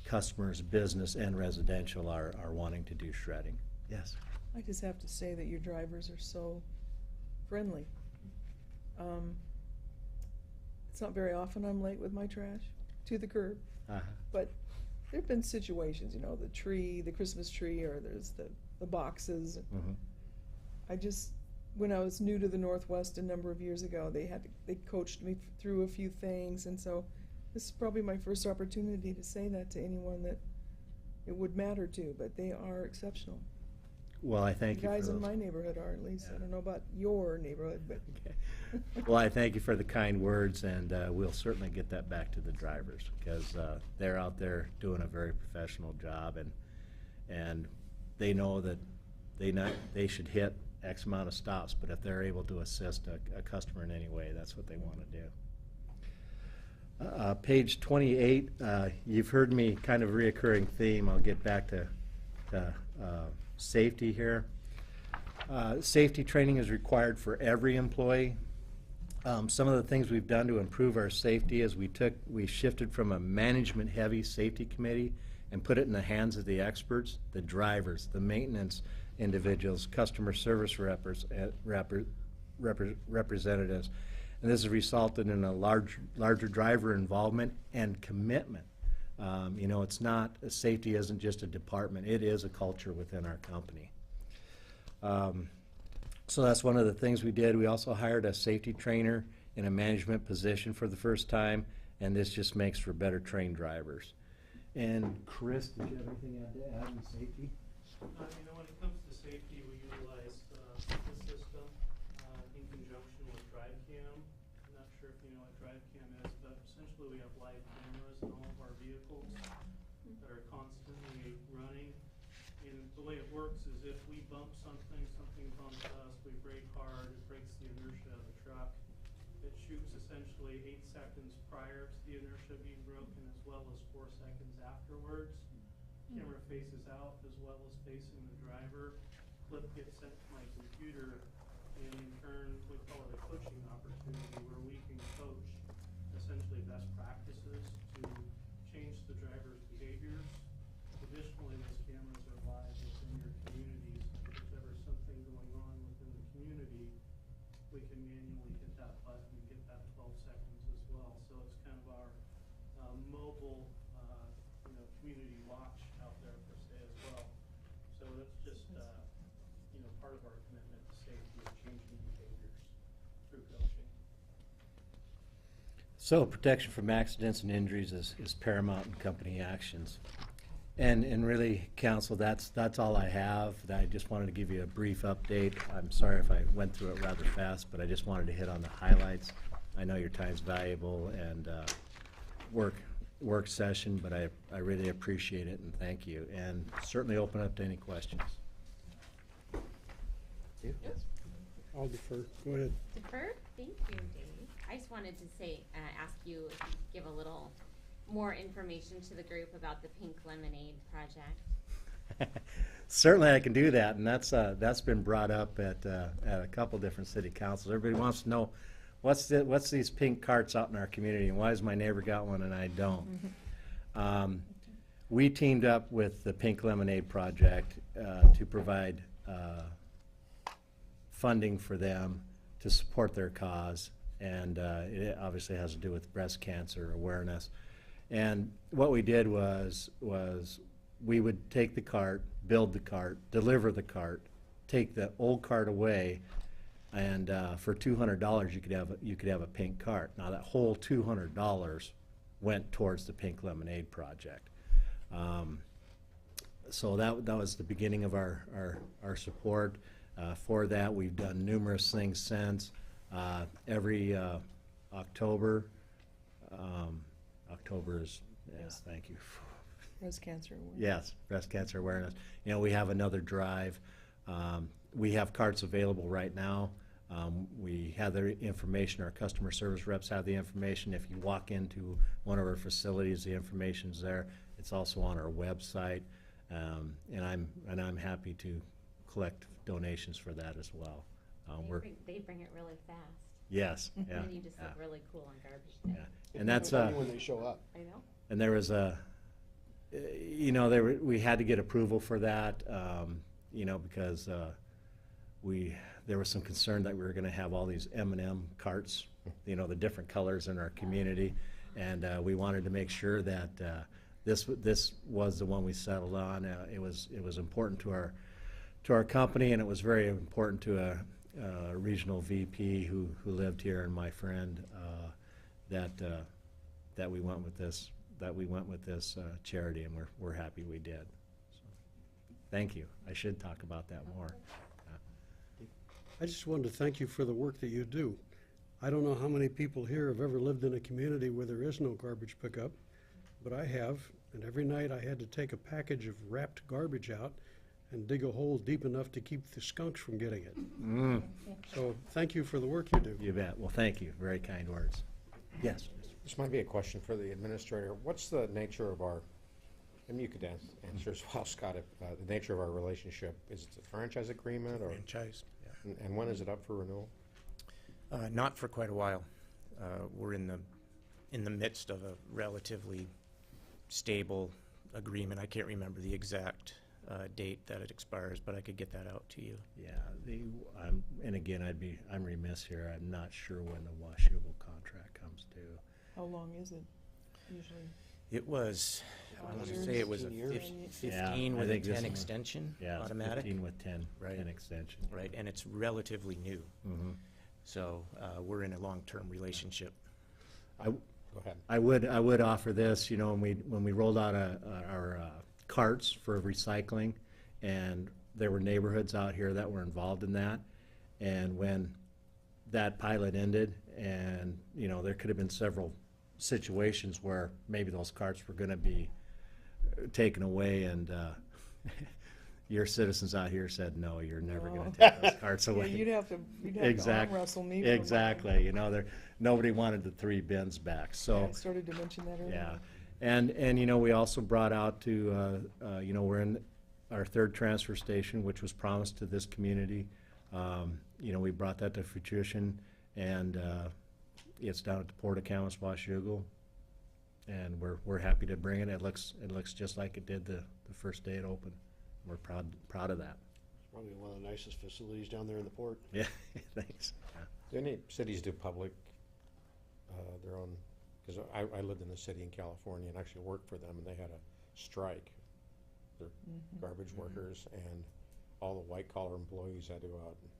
Speaker 9: customers, business and residential, are wanting to do shredding. Yes.
Speaker 1: I just have to say that your drivers are so friendly. It's not very often I'm late with my trash to the curb, but there have been situations, you know, the Christmas tree, or there's the boxes. When I was new to the Northwest a number of years ago, they coached me through a few things, and so this is probably my first opportunity to say that to anyone that it would matter to, but they are exceptional.
Speaker 9: Well, I thank you for
Speaker 1: guys
Speaker 9: those.
Speaker 1: in my neighborhood are, at least. I don't know about your neighborhood, but.
Speaker 9: Okay. Well, I thank you for the kind words, and we'll certainly get that back to the drivers, because they're out there doing a very professional job, and they know that they should hit X amount of stops, but if they're able to assist a customer in any way, that's what they want to do. Page 28, you've heard me, kind of reoccurring theme. I'll get back to safety here. Safety training is required for every employee. Some of the things we've done to improve our safety is we shifted from a management-heavy safety committee and put it in the hands of the experts, the drivers, the maintenance individuals, customer service representatives. And this has resulted in a larger driver involvement and commitment. You know, safety isn't just a department, it is a culture within our company. So that's one of the things we did. We also hired a safety trainer in a management position for the first time, and this just makes for better trained drivers. And Chris, did you have anything to add in safety?
Speaker 11: You know, when it comes to safety, we utilize the system in conjunction with DriveCam. I'm not sure if you know what DriveCam is, but essentially we have live cameras in all of our vehicles that are constantly running. And the way it works is if we bump something bumps us, we brake hard, it breaks the inertia of the truck. It shoots essentially 8 seconds prior to the inertia being broken, as well as 4 seconds afterwards. Camera faces out as well as facing the driver. Clip gets sent to my computer, and in turn, we call it a coaching opportunity, where we can coach essentially best practices to change the driver's behaviors. Additionally, those cameras are live within your communities. If there's ever something going on within the community, we can manually hit that button and get that 12 seconds as well. So it's kind of our mobile community watch out there per se as well. So that's just part of our commitment to safety and changing behaviors.
Speaker 9: So protection from accidents and injuries is paramount in company actions. And really, council, that's all I have. I just wanted to give you a brief update. I'm sorry if I went through it rather fast, but I just wanted to hit on the highlights. I know your time's valuable and work session, but I really appreciate it and thank you. And certainly open up to any questions.
Speaker 3: I'll defer. Go ahead.
Speaker 12: Defer? Thank you, Dave. I just wanted to say, ask you if you could give a little more information to the group about the Pink Lemonade project.
Speaker 9: Certainly I can do that, and that's been brought up at a couple different city councils. Everybody wants to know, what's these pink carts out in our community, and why has my neighbor got one and I don't? We teamed up with the Pink Lemonade Project to provide funding for them to support their cause, and it obviously has to do with breast cancer awareness. And what we did was we would take the cart, build the cart, deliver the cart, take the old cart away, and for $200 you could have a pink cart. Now that whole $200 went towards the Pink Lemonade Project. So that was the beginning of our support for that. We've done numerous things since. Every October. October is, yes, thank you.
Speaker 1: Breast cancer awareness.
Speaker 9: Yes, breast cancer awareness. You know, we have another drive. We have carts available right now. We have the information, our customer service reps have the information. If you walk into one of our facilities, the information's there. It's also on our website. And I'm happy to collect donations for that as well.
Speaker 12: They bring it really fast.
Speaker 9: Yes, yeah.
Speaker 12: And you just look really cool on garbage day.
Speaker 9: Yeah. And that's
Speaker 3: when they show up.
Speaker 12: I know.
Speaker 9: and there was we had to get approval for that, because there was some concern that we were gonna have all these M&M carts, the different colors in our community, and we wanted to make sure that this was the one we settled on. It was important to our company, and it was very important to a regional VP who lived here, and my friend, that we went with this charity, and we're happy we did. So, thank you. I should talk about that more.
Speaker 13: I just wanted to thank you for the work that you do. I don't know how many people here have ever lived in a community where there is no garbage pickup, but I have, and every night I had to take a package of wrapped garbage out and dig a hole deep enough to keep the skunks from getting it.
Speaker 9: Mm.
Speaker 13: So thank you for the work you do.
Speaker 9: You bet. Well, thank you. Very kind words. Yes.
Speaker 14: This might be a question for the administrator. What's the nature of our, and you could answer as well, Scott, the nature of our relationship? Is it a franchise agreement or?
Speaker 8: Franchise, yeah.
Speaker 14: And when is it up for renewal?
Speaker 8: Not for quite a while. We're in the midst of a relatively stable agreement. I can't remember the exact date that it expires, but I could get that out to you.
Speaker 9: Yeah, and again, I'm remiss here. I'm not sure when the Washougal contract comes due.
Speaker 1: How long is it usually?
Speaker 8: It was, I want to say it was a 15 with a 10 extension,
Speaker 9: yeah,
Speaker 8: automatic.
Speaker 9: 15 with 10,
Speaker 8: Right.
Speaker 9: 10 extension.
Speaker 8: Right, and it's relatively new.
Speaker 9: Mm-hmm.
Speaker 8: So we're in a long-term relationship.
Speaker 14: Go ahead.
Speaker 9: I would offer this, when we rolled out our carts for recycling, and there were neighborhoods out here that were involved in that, and when that pilot ended, and there could have been several situations where maybe those carts were going to be taken away, and your citizens out here said, no, you're never going to take those carts away.
Speaker 1: Yeah, you'd have to arm wrestle me. for
Speaker 9: Exactly. Nobody wanted the 3 bins back. So
Speaker 1: yeah, I started to mention that earlier.
Speaker 9: yeah, and we also brought out to we're in our 3rd transfer station, which was promised to this community. We brought that to fruition, and it's down at the Port of Camas, Washougal, and we're happy to bring it. It looks just like it did the first day it opened. We're proud of that.
Speaker 3: It's probably one of the nicest facilities down there in the port.
Speaker 9: Yeah, thanks. Yeah.
Speaker 14: Do any cities do public, their own, because I lived in the city in California and actually worked for them, and they had a strike. Their garbage workers and all the white-collar employees had to go out and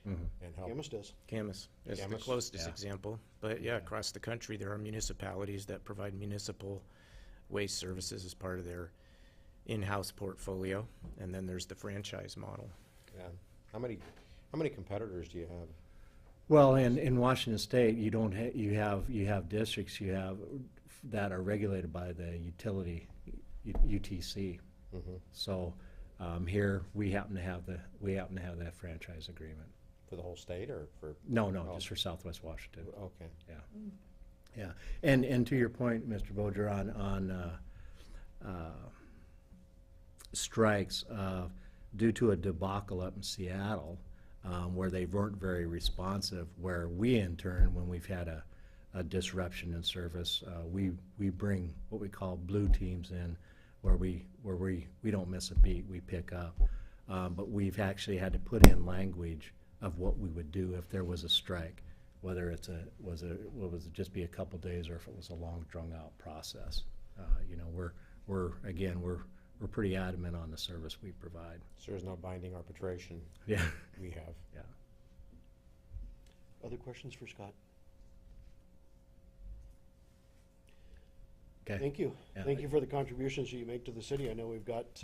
Speaker 14: and help.
Speaker 3: Camus does.
Speaker 8: Camus is the
Speaker 14: Camus?
Speaker 8: closest
Speaker 9: Yeah.
Speaker 8: example. But yeah, across the country, there are municipalities that provide municipal waste services as part of their in-house portfolio. And then there's the franchise model.
Speaker 14: Yeah. How many competitors do you have?
Speaker 9: Well, in Washington State, you don't you have districts that are regulated by the utility, UTC.
Speaker 14: Mm-hmm.
Speaker 9: So, here, we happen to have that franchise agreement.
Speaker 14: For the whole state or for?
Speaker 9: No,
Speaker 14: Oh.
Speaker 9: just for Southwest Washington.
Speaker 14: Okay.
Speaker 9: Yeah. Yeah. And to your point, Mr. Boger, on strikes, due to a debacle up in Seattle, where they weren't very responsive, where we in turn, when we've had a disruption in service, we bring what we call blue teams in, where we don't miss a beat, we pick up. But we've actually had to put in language of what we would do if there was a strike, whether it was just be a couple days or if it was a long drawn out process. You know, we're pretty adamant on the service we provide.
Speaker 14: So there's no binding arbitration?
Speaker 9: Yeah.
Speaker 14: We have.
Speaker 9: Yeah.
Speaker 3: Other questions for Scott?
Speaker 9: Okay.
Speaker 3: Thank you.
Speaker 9: Yeah.
Speaker 3: Thank you for the contributions you make to the city. I know we've got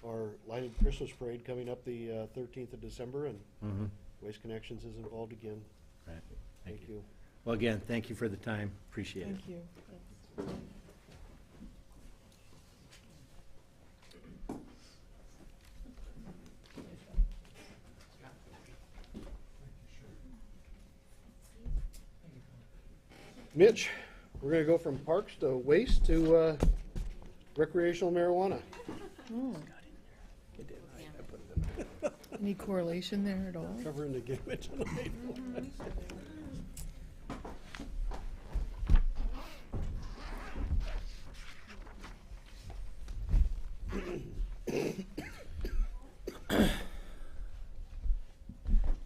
Speaker 3: our lighted Christmas parade coming up the 13th of December, and
Speaker 9: Mm-hmm.
Speaker 3: Waste Connections is involved again.
Speaker 9: Right.
Speaker 3: Thank you.
Speaker 9: Well, again, thank you for the time. Appreciate it.
Speaker 1: Thank you.
Speaker 3: Mitch, we're gonna go from parks to waste to recreational marijuana.
Speaker 1: Any correlation there at all?
Speaker 13: Covering the gamut tonight.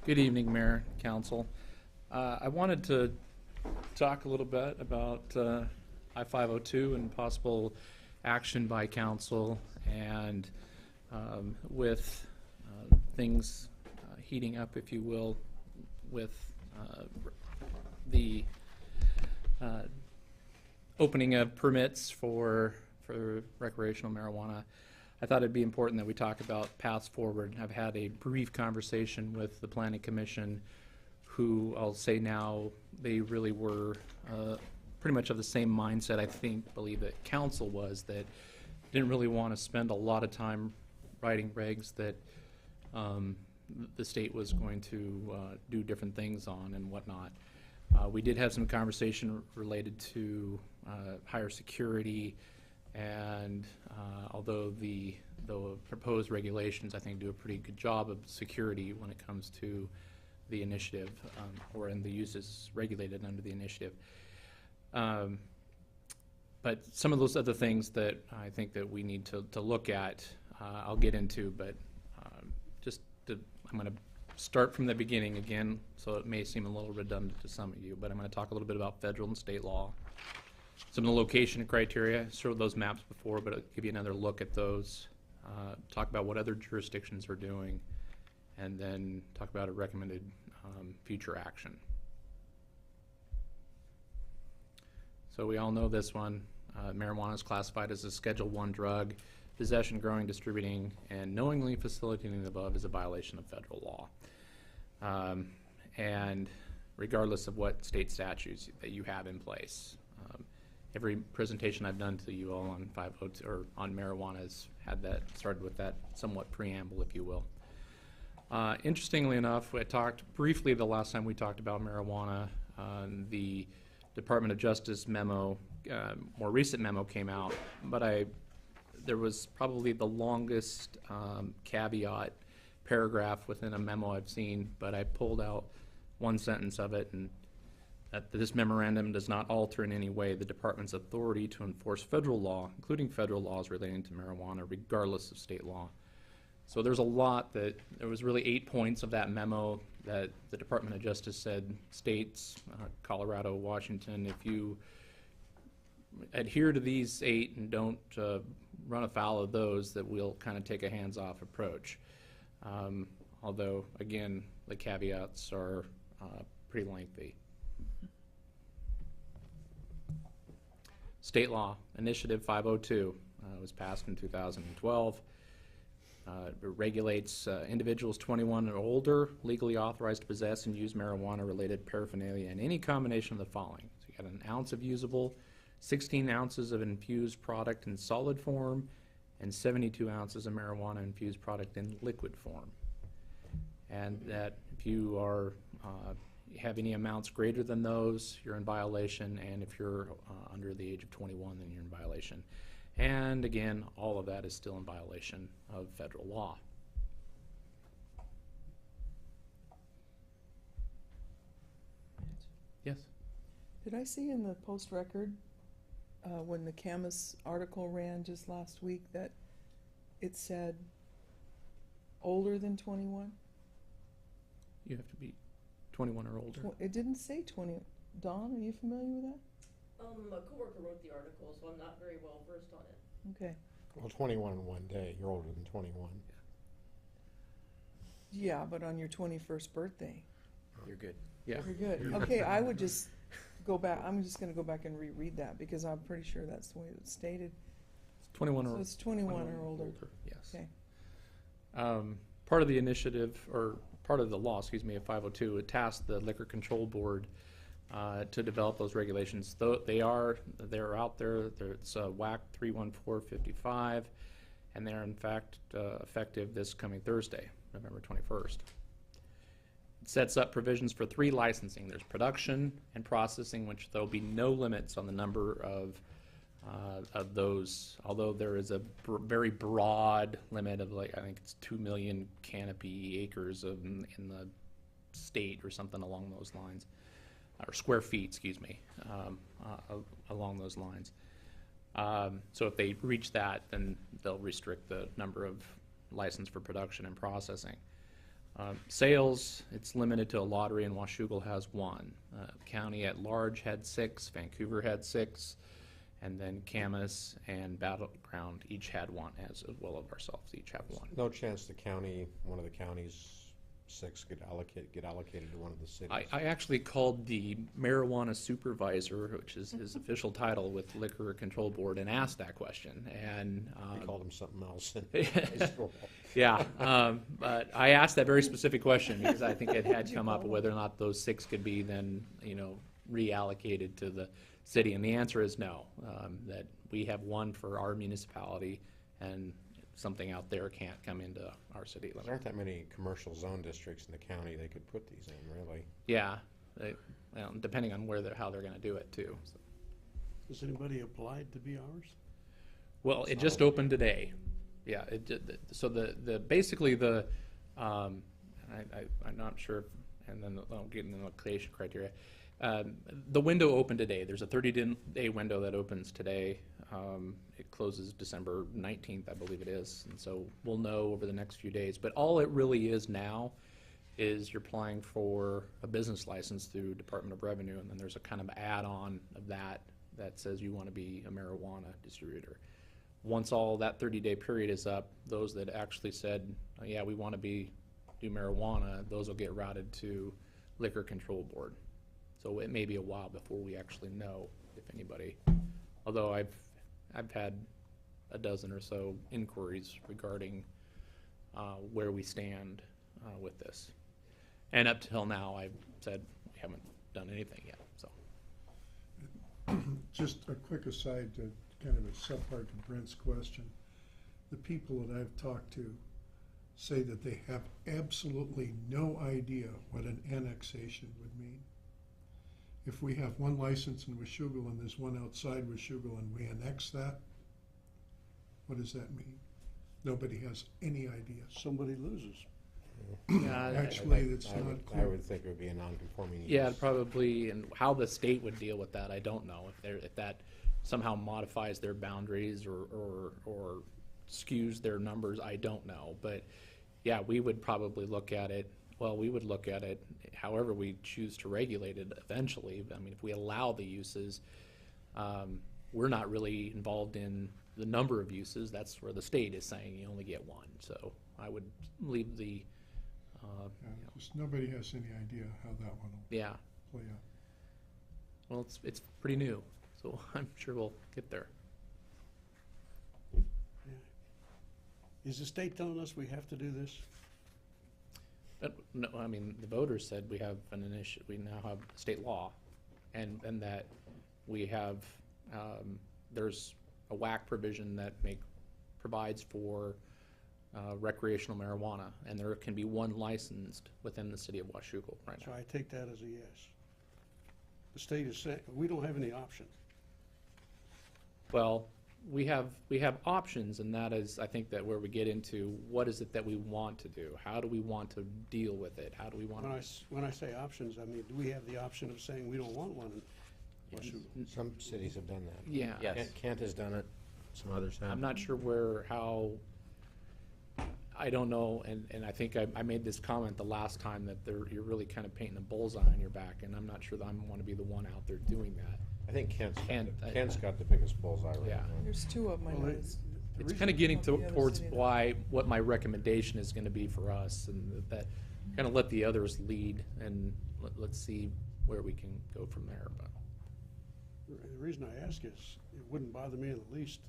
Speaker 15: Good evening, Mayor, Council. I wanted to talk a little bit about I-502 and possible action by council, and with things heating up, if you will, with the opening of permits for recreational marijuana. I thought it'd be important that we talk about paths forward. I've had a brief conversation with the Planning Commission, who I'll say now, they really were pretty much of the same mindset, I believe that council was, that didn't really want to spend a lot of time writing regs that the state was going to do different things on and whatnot. We did have some conversation related to higher security, and although the proposed regulations, I think, do a pretty good job of security when it comes to the initiative, or in the uses regulated under the initiative. But some of those other things that I think that we need to look at, I'll get into, but I'm going to start from the beginning again, so it may seem a little redundant to some of you, but I'm going to talk a little bit about federal and state law. Some of the location criteria, I showed those maps before, but I'll give you another look at those. Talk about what other jurisdictions are doing, and then talk about a recommended future action. So we all know this one. Marijuana is classified as a Schedule I drug. Possession, growing, distributing, and knowingly facilitating the above is a violation of federal law. And regardless of what state statutes that you have in place. Every presentation I've done to you all on 502 or on marijuana has had that, started with that somewhat preamble, if you will. Interestingly enough, I talked briefly the last time we talked about marijuana. The Department of Justice memo, more recent memo came out, but there was probably the longest caveat paragraph within a memo I've seen, but I pulled out one sentence of it, and that this memorandum does not alter in any way the department's authority to enforce federal law, including federal laws relating to marijuana, regardless of state law. So there's a lot there was really 8 points of that memo that the Department of Justice said states, Colorado, Washington, if you adhere to these 8 and don't run afoul of those, that we'll kind of take a hands-off approach. Although, again, the caveats are pretty lengthy. State law, Initiative 502, was passed in 2012. It regulates individuals 21 or older legally authorized to possess and use marijuana-related paraphernalia in any combination of the following. So you got an ounce of usable, 16 ounces of infused product in solid form, and 72 ounces of marijuana-infused product in liquid form. And that if you are have any amounts greater than those, you're in violation, and if you're under the age of 21, then you're in violation. And again, all of that is still in violation of federal law. Yes?
Speaker 1: Did I see in the Post Record, when the Camus article ran just last week, that it said older than 21?
Speaker 15: You have to be 21 or older.
Speaker 1: It didn't say 20. Dawn, are you familiar with that?
Speaker 16: A coworker wrote the article, so I'm not very well versed on it.
Speaker 1: Okay.
Speaker 14: Well, 21 in one day, you're older than 21.
Speaker 1: Yeah, but on your 21st birthday.
Speaker 8: You're good.
Speaker 15: Yeah.
Speaker 1: You're good. Okay, I would just go back, I'm just gonna go back and reread that, because I'm pretty sure that's the way it's stated.
Speaker 15: It's 21 or
Speaker 1: So it's 21 or older.
Speaker 15: Yes.
Speaker 1: Okay.
Speaker 15: Part of the initiative, or part of the law, excuse me, of 502, it tasked the Liquor Control Board to develop those regulations. Though they're out there. It's WAC 31455, and they're in fact effective this coming Thursday, November 21st. It sets up provisions for 3 licensing. There's production and processing, which there'll be no limits on the number of those, although there is a very broad limit of, like, I think it's 2 million canopy acres in the state or something along those lines, or square feet, excuse me, along those lines. So if they reach that, then they'll restrict the number of license for production and processing. Sales, it's limited to a lottery, and Washougal has 1. County at large had 6, Vancouver had 6, and then Camas and Battleground each had 1, as well as ourselves each have 1.
Speaker 14: No chance the county, one of the counties, 6 get allocated to one of the cities.
Speaker 15: I actually called the marijuana supervisor, which is his official title with Liquor Control Board, and asked that question. And
Speaker 14: You called him something else.
Speaker 15: yeah, but I asked that very specific question because I think it had come up whether or not those 6 could be then, reallocated to the city, and the answer is no. That we have 1 for our municipality, and something out there can't come into our city limit.
Speaker 14: There aren't that many commercial zone districts in the county they could put these in, really.
Speaker 15: Yeah, well, depending on how they're going to do it too. So.
Speaker 13: Has anybody applied to be ours?
Speaker 15: Well, it just opened today. Yeah, so basically I'm not sure, and then I'll get into the location criteria. The window opened today. There's a 30-day window that opens today. It closes December 19th, I believe it is, and so we'll know over the next few days. But all it really is now is you're applying for a business license through Department of Revenue, and then there's a kind of add-on of that says you want to be a marijuana distributor. Once all that 30-day period is up, those that actually said, oh, yeah, we want to do marijuana, those will get routed to Liquor Control Board. So it may be a while before we actually know if anybody, although I've had a dozen or so inquiries regarding where we stand with this. And up till now, I've said we haven't done anything yet, so.
Speaker 10: Just a quick aside to kind of a subpart to Brent's question. The people that I've talked to say that they have absolutely no idea what an annexation would mean. If we have 1 license in Washougal and there's 1 outside Washougal and we annex that, what does that mean? Nobody has any idea.
Speaker 13: Somebody loses.
Speaker 10: Actually, it's not clear.
Speaker 14: I would think it would be a non-conforming use.
Speaker 15: Yeah, probably, and how the state would deal with that, I don't know. If that somehow modifies their boundaries or skews their numbers, I don't know. But yeah, we would probably look at it. Well, we would look at it however we choose to regulate it eventually. I mean, if we allow the uses, we're not really involved in the number of uses. That's where the state is saying you only get 1. So I would leave the
Speaker 10: Yeah, just nobody has any idea how that one will
Speaker 15: Yeah,
Speaker 10: play out.
Speaker 15: well, it's pretty new, so I'm sure we'll get there.
Speaker 13: Is the state telling us we have to do this?
Speaker 15: But, no, I mean, the voters said we have an we now have state law, and that we have, there's a WAC provision that provides for recreational marijuana, and there can be one licensed within the city of Washougal right
Speaker 13: So
Speaker 15: now.
Speaker 13: I take that as a yes. The state is saying, we don't have any option.
Speaker 15: Well, we have options, and that is, I think, that where we get into what is it that we want to do? How do we want to deal with it? How do we want to?
Speaker 13: When I say options, I mean, do we have the option of saying we don't want one in Washougal?
Speaker 14: Some cities have done that.
Speaker 15: Yeah.
Speaker 14: Kent has done it, some others have.
Speaker 15: I'm not sure how, I don't know, and I think I made this comment the last time that you're really kind of painting a bullseye on your back, and I'm not sure that I want to be the one out there doing that.
Speaker 14: I think Kent's got the biggest bullseye right
Speaker 15: Yeah.
Speaker 14: now.
Speaker 1: There's two of them, I
Speaker 13: Well,
Speaker 1: noticed.
Speaker 15: It's kind of getting
Speaker 1: The other
Speaker 15: towards
Speaker 1: city.
Speaker 15: what my recommendation is going to be for us, and that kind of let the others lead, and let's see where we can go from there. But
Speaker 13: The reason I ask is, it wouldn't bother me in the least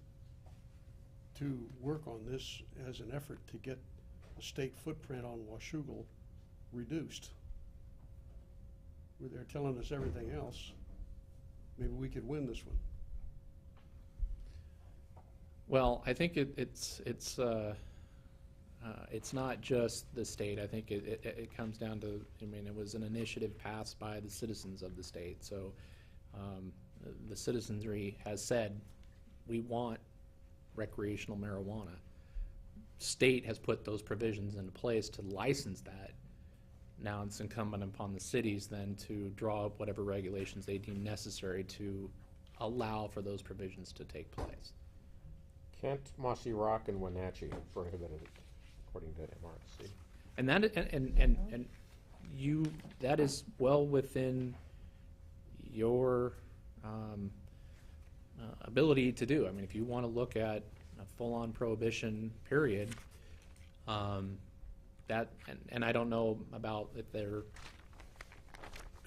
Speaker 13: to work on this as an effort to get the state footprint on Washougal reduced. Where they're telling us everything else, maybe we could win this one.
Speaker 15: well, I think it's not just the state. I think it comes down to, I mean, it was an initiative passed by the citizens of the state. So the citizenry has said, we want recreational marijuana. State has put those provisions into place to license that. Now it's incumbent upon the cities then to draw up whatever regulations they deem necessary to allow for those provisions to take place.
Speaker 14: Kent, Mossy Rock, and Wenatchee are prohibited, according to MRC.
Speaker 15: And that, and you, that is well within your ability to do. I mean, if you want to look at a full-on prohibition period, that, and I don't know about if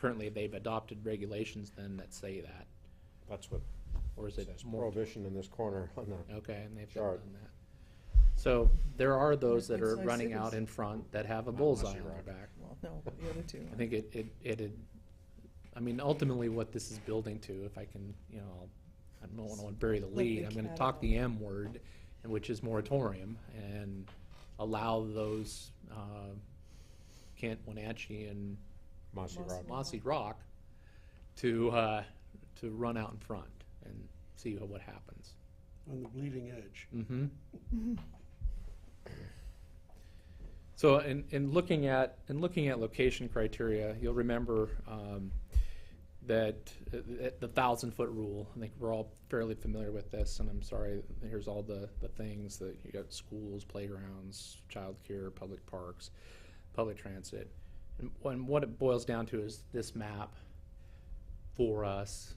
Speaker 15: currently they've adopted regulations then that say that.
Speaker 14: That's what
Speaker 15: Or is it
Speaker 14: says
Speaker 15: more?
Speaker 14: prohibition in this corner on the
Speaker 15: Okay, and they've
Speaker 14: chart.
Speaker 15: done that. So there are those that are
Speaker 1: Good-sized
Speaker 15: running out
Speaker 1: cities.
Speaker 15: in front that have a
Speaker 14: Not
Speaker 15: bullseye
Speaker 14: Mossy
Speaker 15: on
Speaker 14: Rock.
Speaker 15: their back.
Speaker 1: Well, no, the other two.
Speaker 15: I think I mean, ultimately what this is building to, if I can, I don't want to bury the
Speaker 1: Let
Speaker 15: lead,
Speaker 1: the
Speaker 15: I'm gonna
Speaker 1: cat
Speaker 15: talk
Speaker 1: out.
Speaker 15: the M word, and which is moratorium, and allow those, Kent, Wenatchee, and
Speaker 14: Mossy Rock.
Speaker 15: Mossy Rock to run out in front and see what happens.
Speaker 13: On the bleeding edge.
Speaker 15: Mm-hmm. So in looking at location criteria, you'll remember that the 1,000-foot rule. I think we're all fairly familiar with this, and I'm sorry. Here's all the things that you got: schools, playgrounds, childcare, public parks, public transit. And what it boils down to is this map for us.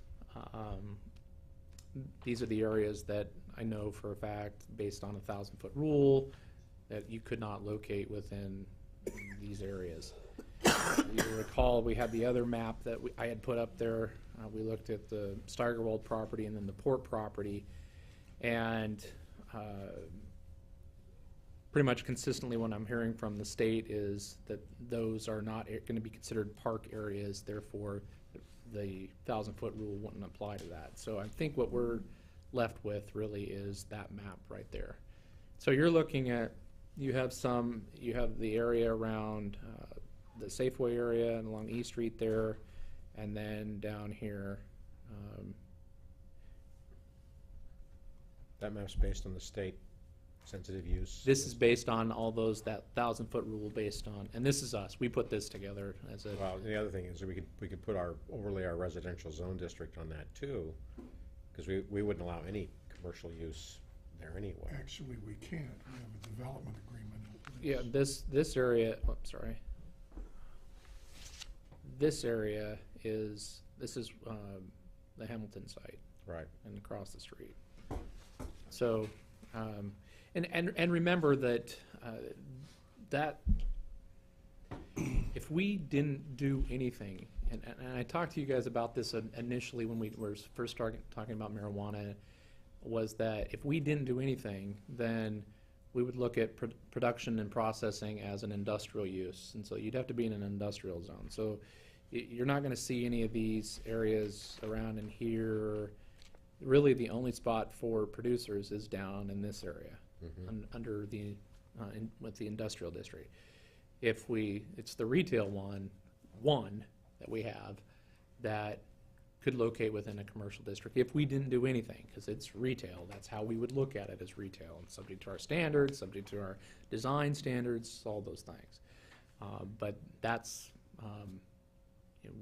Speaker 15: These are the areas that I know for a fact, based on a 1,000-foot rule, that you could not locate within these areas. You recall we had the other map that I had put up there. We looked at the Steigerwald property and then the Port property, and pretty much consistently what I'm hearing from the state is that those are not going to be considered park areas, therefore the 1,000-foot rule wouldn't apply to that. So I think what we're left with really is that map right there. So you're looking at, you have the area around the Safeway area and along East Street there, and then down here.
Speaker 14: That map's based on the state sensitive use.
Speaker 15: This is based on all those, that 1,000-foot rule based on, and this is us, we put this together as a.
Speaker 14: Well, the other thing is that we could put overlay our residential zone district on that too, because we wouldn't allow any commercial use there anyway.
Speaker 10: Actually, we can't. We have a development agreement in place.
Speaker 15: Yeah, this area, sorry. This area is the Hamilton site.
Speaker 14: Right.
Speaker 15: And across the street. So, and remember that if we didn't do anything, and I talked to you guys about this initially when we were first talking about marijuana, was that if we didn't do anything, then we would look at production and processing as an industrial use, and so you'd have to be in an industrial zone. So you're not going to see any of these areas around in here. Really, the only spot for producers is down in this area, under the with the industrial district. If it's the retail one that we have that could locate within a commercial district if we didn't do anything, because it's retail. That's how we would look at it, as retail, and subject to our standards, subject to our design standards, all those things. But that's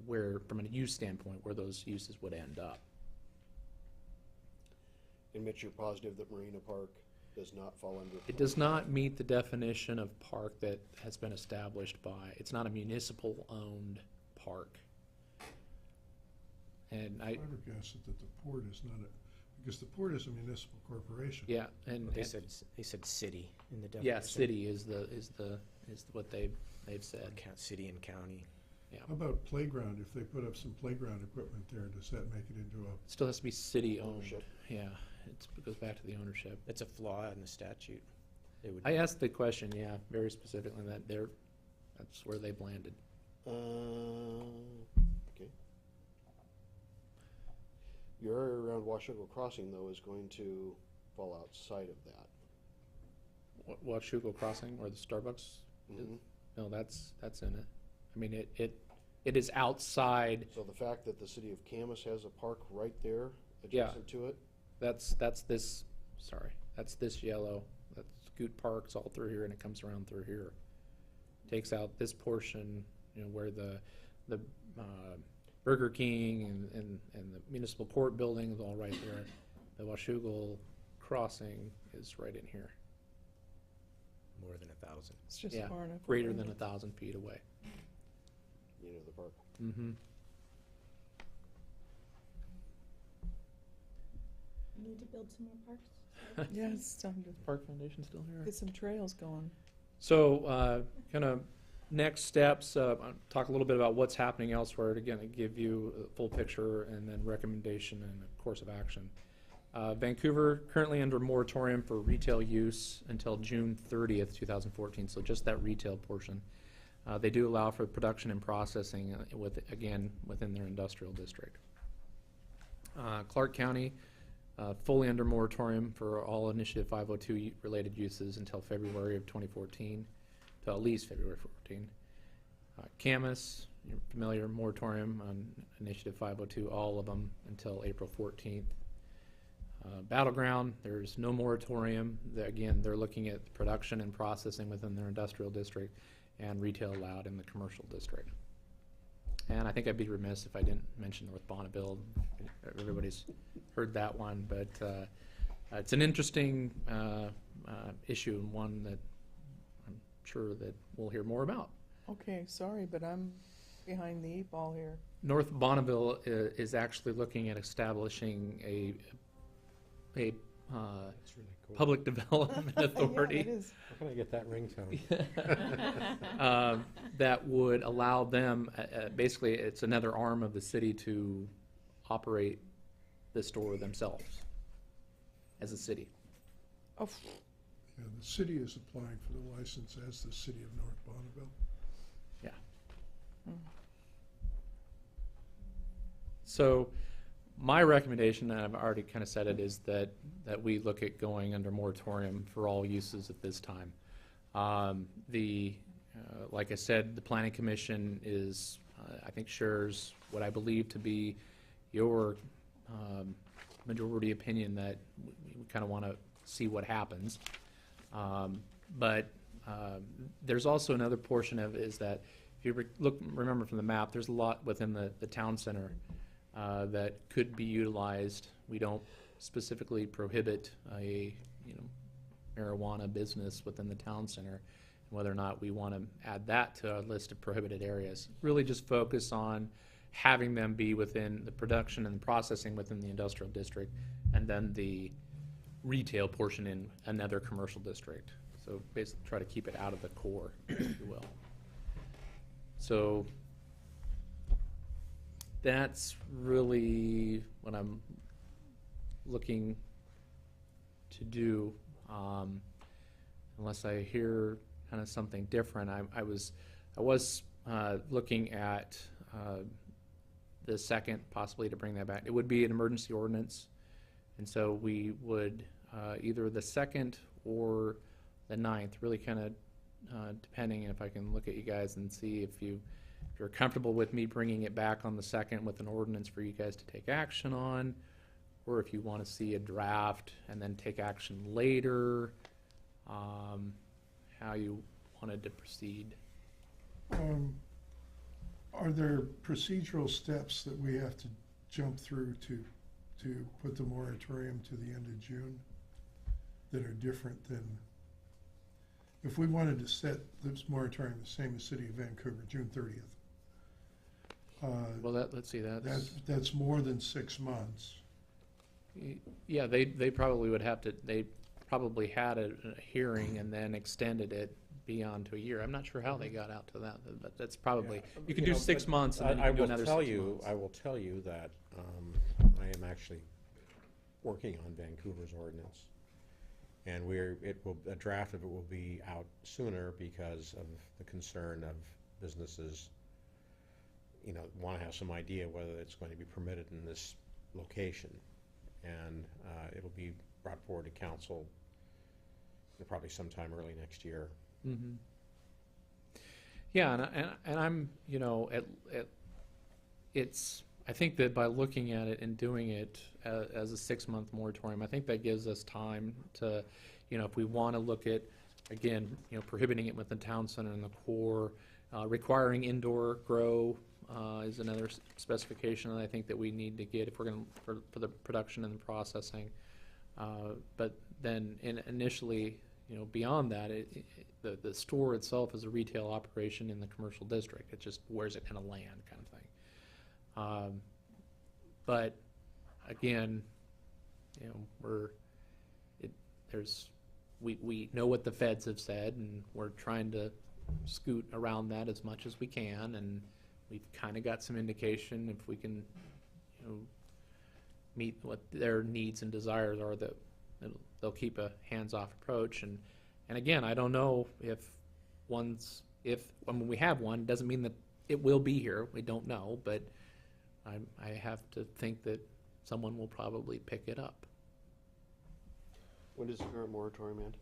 Speaker 15: where, from a use standpoint, where those uses would end up.
Speaker 3: And Mitch, you're positive that Marina Park does not fall under?
Speaker 15: It does not meet the definition of park that has been established by, it's not a municipal-owned park. And I
Speaker 10: would guess that the port is not because the port is a municipal corporation.
Speaker 15: Yeah, and
Speaker 8: They said city in the definition.
Speaker 15: yeah, city is what they've said.
Speaker 8: City and county.
Speaker 15: Yeah,
Speaker 10: How about playground? If they put up some playground equipment there, does that make it into a?
Speaker 15: still has to be city owned.
Speaker 3: Ownership.
Speaker 15: Yeah, it goes back to the ownership.
Speaker 8: It's a flaw in the statute. They would.
Speaker 15: I asked the question, yeah, very specifically, that's where they've landed.
Speaker 3: Okay. Your area around Washougal Crossing, though, is going to fall outside of that.
Speaker 15: Washougal Crossing, or the Starbucks?
Speaker 3: Mhm.
Speaker 15: No, that's in it. I mean, it is outside.
Speaker 3: So the fact that the city of Camas has a park right there
Speaker 15: Yeah.
Speaker 3: adjacent to it?
Speaker 15: That's this yellow. That's Scoot Park's all through here, and it comes around through here. Takes out this portion, where the Burger King and the municipal court building is all right there. The Washougal Crossing is right in here.
Speaker 8: More than 1,000.
Speaker 1: It's just
Speaker 15: Yeah,
Speaker 1: far enough.
Speaker 15: greater
Speaker 1: away.
Speaker 15: than 1,000 feet away.
Speaker 3: The park.
Speaker 15: Mm-hmm.
Speaker 2: We need to build some more parks.
Speaker 1: Yeah, it's time to
Speaker 15: Park Foundation still here?
Speaker 1: get some trails going.
Speaker 15: So, kind of next steps, I'll talk a little bit about what's happening elsewhere to, again, give you a full picture, and then recommendation and a course of action. Vancouver currently under moratorium for retail use until June 30th, 2014, so just that retail portion. They do allow for production and processing within their industrial district. Clark County, fully under moratorium for all Initiative 502 related uses until February of 2014, till at least February 14. Camas, you're familiar, moratorium on Initiative 502, all of them until April 14th. Battleground, there's no moratorium. Again, they're looking at production and processing within their industrial district, and retail allowed in the commercial district. And I think I'd be remiss if I didn't mention North Bonneville. Everybody's heard that one, but it's an interesting issue, and one that I'm sure that we'll hear more about.
Speaker 1: Okay, sorry, but I'm behind the 8 ball here.
Speaker 15: North Bonneville is actually looking at establishing a
Speaker 14: It's really cool.
Speaker 15: public development authority.
Speaker 1: Yeah, it is.
Speaker 14: How can I get that ringtone?
Speaker 15: That would allow them, basically, it's another arm of the city to operate the store themselves as a city.
Speaker 1: Oh,
Speaker 10: Yeah, the city is applying for the license as the city of North Bonneville.
Speaker 15: Yeah. So my recommendation, and I've already kind of said it, is that we look at going under moratorium for all uses at this time. Like I said, the Planning Commission is, I think, shares what I believe to be your majority opinion, that we kind of want to see what happens. But there's also another portion of it, is that if you remember from the map, there's a lot within the town center that could be utilized. We don't specifically prohibit a marijuana business within the town center, and whether or not we want to add that to our list of prohibited areas. Really just focus on having them be within the production and processing within the industrial district, and then the retail portion in another commercial district. So basically try to keep it out of the core, if you will. So that's really what I'm looking to do, unless I hear kind of something different. I was looking at the second, possibly to bring that back. It would be an emergency ordinance, and so we would either the second or the 9th, really kind of depending if I can look at you guys and see if you're comfortable with me bringing it back on the 2nd with an ordinance for you guys to take action on, or if you want to see a draft and then take action later, how you wanted to proceed.
Speaker 10: Are there procedural steps that we have to jump through to put the moratorium to the end of June that are different than, if we wanted to set this moratorium the same as City of Vancouver, June 30th?
Speaker 15: Well, let's see,
Speaker 10: That's more than 6 months.
Speaker 15: Yeah, they probably would have to, they probably had a hearing and then extended it beyond to a year. I'm not sure how they got out to that, but that's probably, you can do 6 months and then you can do another 6 months.
Speaker 14: I will tell you that I am actually working on Vancouver's ordinance. And a draft of it will be out sooner because of the concern of businesses, want to have some idea whether it's going to be permitted in this location. And it'll be brought forward to council probably sometime early next year.
Speaker 15: Mm-hmm. Yeah, and I'm, it's, I think that by looking at it and doing it as a 6-month moratorium, I think that gives us time to, if we want to look at, again, prohibiting it within town center and the core, requiring indoor grow is another specification that I think that we need to get if we're going to, for the production and the processing. But then initially, beyond that, the store itself is a retail operation in the commercial district. It's just where's it going to land kind of thing. But again, we know what the feds have said, and we're trying to scoot around that as much as we can, and we've kind of got some indication if we can, meet what their needs and desires are, that they'll keep a hands-off approach. And again, I don't know if when we have one, doesn't mean that it will be here. We don't know, but I have to think that someone will probably pick it up.
Speaker 3: When does the current moratorium end?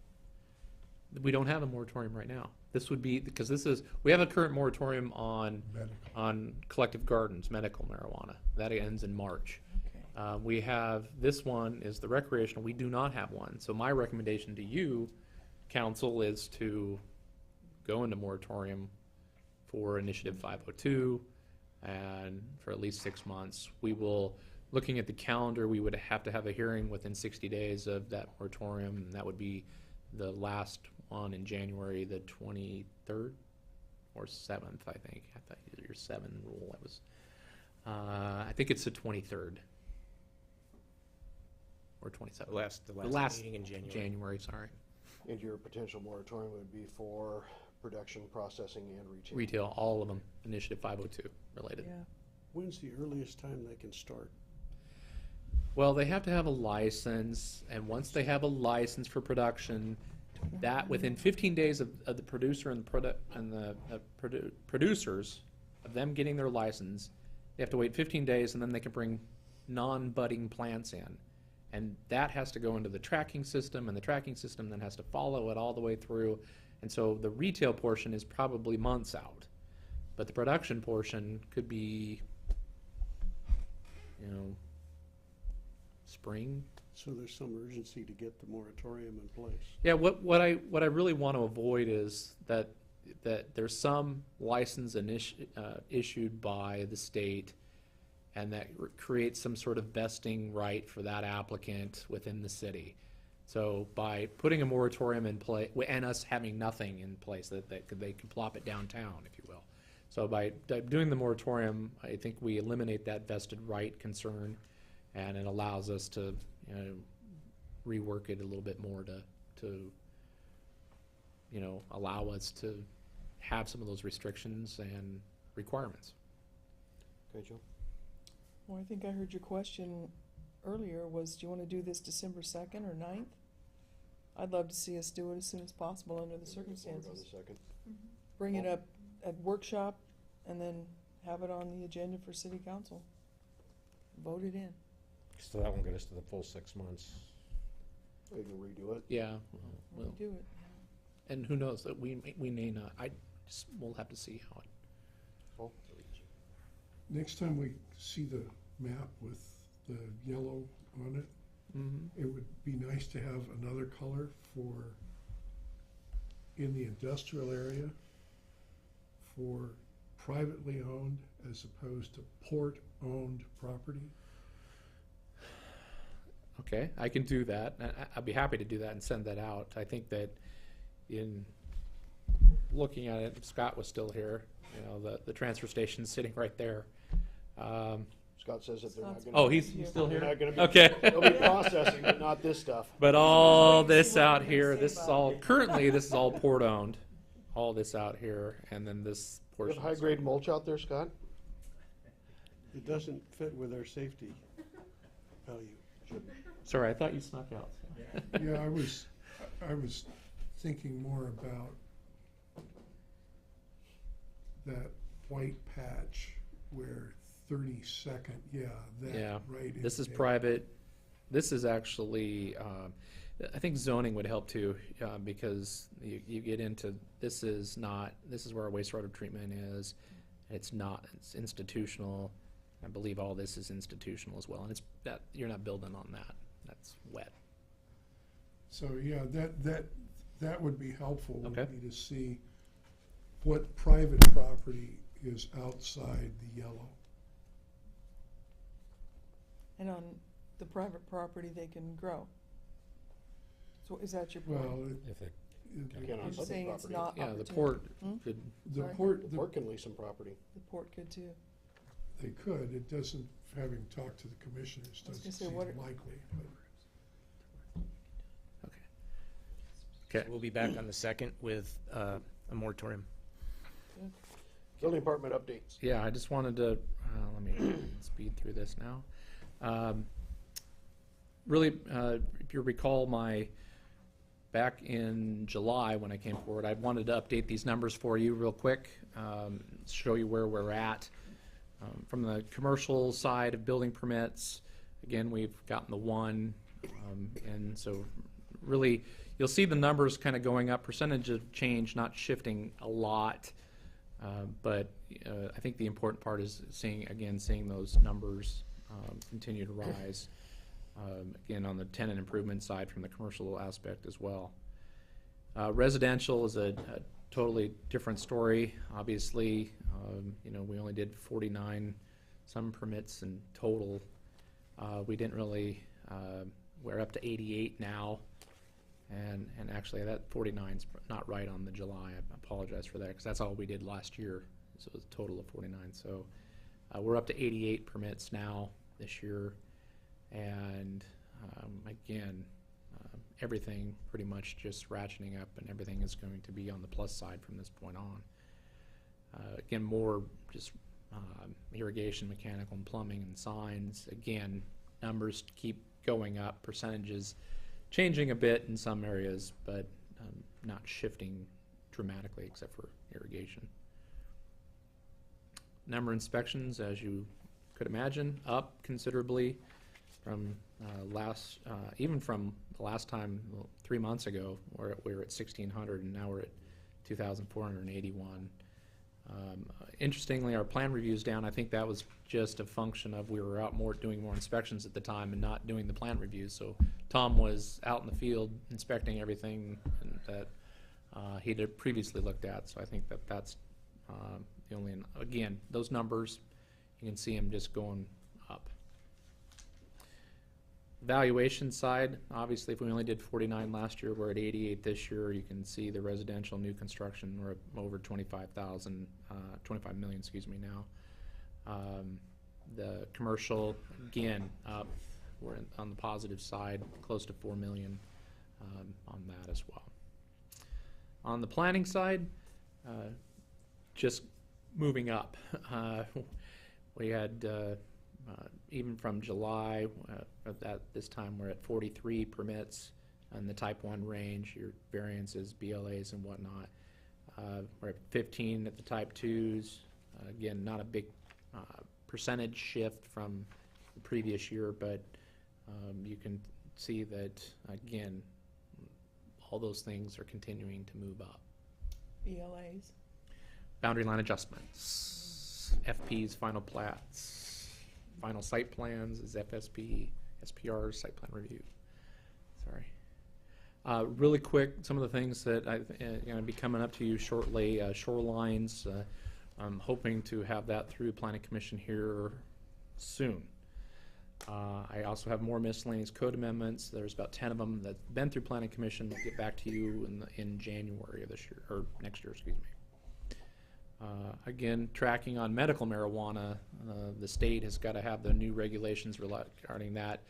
Speaker 15: We don't have a moratorium right now. This would be, because we have a current moratorium on collective gardens, medical marijuana. That ends in March.
Speaker 1: Okay.
Speaker 15: We have, this one is the recreational. We do not have one. So my recommendation to you, council, is to go into moratorium for Initiative 502 and for at least 6 months. We will, looking at the calendar, we would have to have a hearing within 60 days of that moratorium, and that would be the last one in January, the 23rd or 7th, I think. I thought your 7 rule, that was, I think it's the 23rd or 27th.
Speaker 8: The last meeting in January.
Speaker 15: January, sorry.
Speaker 3: And your potential moratorium would be for production, processing, and retail?
Speaker 15: Retail, all of them, Initiative 502 related.
Speaker 1: Yeah.
Speaker 13: When's the earliest time they can start?
Speaker 15: Well, they have to have a license, and once they have a license for production, that within 15 days of the producer and the producers of them getting their license, they have to wait 15 days, and then they can bring non-budding plants in. And that has to go into the tracking system, and the tracking system then has to follow it all the way through. And so the retail portion is probably months out, but the production portion could be, spring.
Speaker 13: So there's some urgency to get the moratorium in place.
Speaker 15: Yeah, what I really want to avoid is that there's some license issued by the state, and that creates some sort of vesting right for that applicant within the city. So by putting a moratorium in place, and us having nothing in place, that they could plop it downtown, if you will. So by doing the moratorium, I think we eliminate that vested right concern, and it allows us to rework it a little bit more to allow us to have some of those restrictions and requirements.
Speaker 3: Okay, Joe?
Speaker 1: Well, I think I heard your question earlier was, do you wanna do this December 2nd or 9th? I'd love to see us do it as soon as possible under the circumstances.
Speaker 3: On the second.
Speaker 1: Bring it up at workshop and then have it on the agenda for city council. Vote it in.
Speaker 14: So that won't get us to the full 6 months.
Speaker 3: We can redo it.
Speaker 15: Yeah,
Speaker 1: We'll
Speaker 15: well,
Speaker 1: do it.
Speaker 15: and who knows, that we may not, we'll have to see how it.
Speaker 3: Paul?
Speaker 10: Next time we see the map with the yellow on it, it would be nice to have another color for, in the industrial area, for privately owned as opposed to port-owned property.
Speaker 15: Okay, I can do that. I'd be happy to do that and send that out. I think that in looking at it, if Scott was still here, you know, the transfer station's sitting right there.
Speaker 3: Scott says that they're not gonna.
Speaker 15: Oh, he's still here?
Speaker 3: They're not gonna be.
Speaker 15: Okay.
Speaker 3: They'll be processing, but not this stuff.
Speaker 15: But all this out here, this is all, currently, this is all port owned. All this out here, and then this
Speaker 3: You
Speaker 15: portion.
Speaker 3: have high-grade mulch out there, Scott?
Speaker 13: It doesn't fit with our safety value.
Speaker 15: Sorry, I thought you snuck out.
Speaker 10: Yeah, I was thinking more about that white patch where 32nd, yeah, that
Speaker 15: Yeah,
Speaker 10: right in
Speaker 15: this is
Speaker 10: there.
Speaker 15: private. This is actually, I think zoning would help too, because you get into, this is where our wastewater treatment is. It's institutional. I believe all this is institutional as well, and it's, that, you're not building on that. That's wet.
Speaker 10: So, yeah, that would be helpful, would
Speaker 15: Okay.
Speaker 10: be to see what private property is outside the yellow.
Speaker 1: And on the private property, they can grow. So is that your point?
Speaker 10: Well,
Speaker 14: If they
Speaker 3: Again, on
Speaker 1: You're
Speaker 3: public
Speaker 1: saying it's
Speaker 3: property.
Speaker 1: not
Speaker 15: Yeah, the
Speaker 1: opportunity.
Speaker 15: port
Speaker 1: Hmm?
Speaker 15: could,
Speaker 10: the
Speaker 1: Sorry?
Speaker 10: port,
Speaker 3: The port can lease some property.
Speaker 1: The port could too.
Speaker 10: they could, it doesn't, having talked to the commissioners,
Speaker 1: I was gonna
Speaker 10: doesn't
Speaker 1: say,
Speaker 10: seem
Speaker 1: what are-
Speaker 10: likely, but.
Speaker 15: okay.
Speaker 8: We'll be back on the 2nd with a moratorium.
Speaker 3: Building department updates.
Speaker 15: Yeah, I just wanted to, let me speed through this now. Really, if you recall back in July when I came forward, I wanted to update these numbers for you real quick, show you where we're at. From the commercial side of building permits, again, we've gotten the 1, and so really, you'll see the numbers kind of going up, percentage of change not shifting a lot. But I think the important part is seeing those numbers continue to rise. Again, on the tenant improvement side from the commercial aspect as well. Residential is a totally different story. Obviously, we only did 49 some permits in total. We didn't really, we're up to 88 now. And actually, that 49's not right on the July. I apologize for that, because that's all we did last year. So it was a total of 49. So we're up to 88 permits now this year. And again, everything pretty much just ratcheting up, and everything is going to be on the plus side from this point on. Again, more just irrigation, mechanical, and plumbing, and signs. Again, numbers keep going up, percentages changing a bit in some areas, but not shifting dramatically except for irrigation. Number of inspections, as you could imagine, up considerably from even from the last time, 3 months ago, where we were at 1,600, and now we're at 2,481. Interestingly, our plan review's down. I think that was just a function of we were out doing more inspections at the time and not doing the plan reviews. So Tom was out in the field inspecting everything that he had previously looked at. So I think that's the only, again, those numbers, you can see them just going up. Valuation side, obviously, if we only did 49 last year, we're at 88 this year. You can see the residential new construction, we're at over 25 million, excuse me, now. The commercial, again, up. We're on the positive side, close to 4 million on that as well. On the planning side, just moving up. We had, even from July, at this time, we're at 43 permits in the type 1 range, your variances, BLAs and whatnot. We're at 15 at the type 2s. Again, not a big percentage shift from the previous year, but you can see that, again, all those things are continuing to move up.
Speaker 1: BLAs.
Speaker 15: Boundary line adjustments, FPs, final plats, final site plans is FSP, SPRs, site plan review. Sorry. Really quick, some of the things that I'm going to be coming up to you shortly. Shorelines, I'm hoping to have that through Planning Commission here soon. I also have more miscellaneous code amendments. There's about 10 of them that's been through Planning Commission. We'll get back to you in January of this year, or next year, excuse me. Again, tracking on medical marijuana, the state has got to have the new regulations regarding that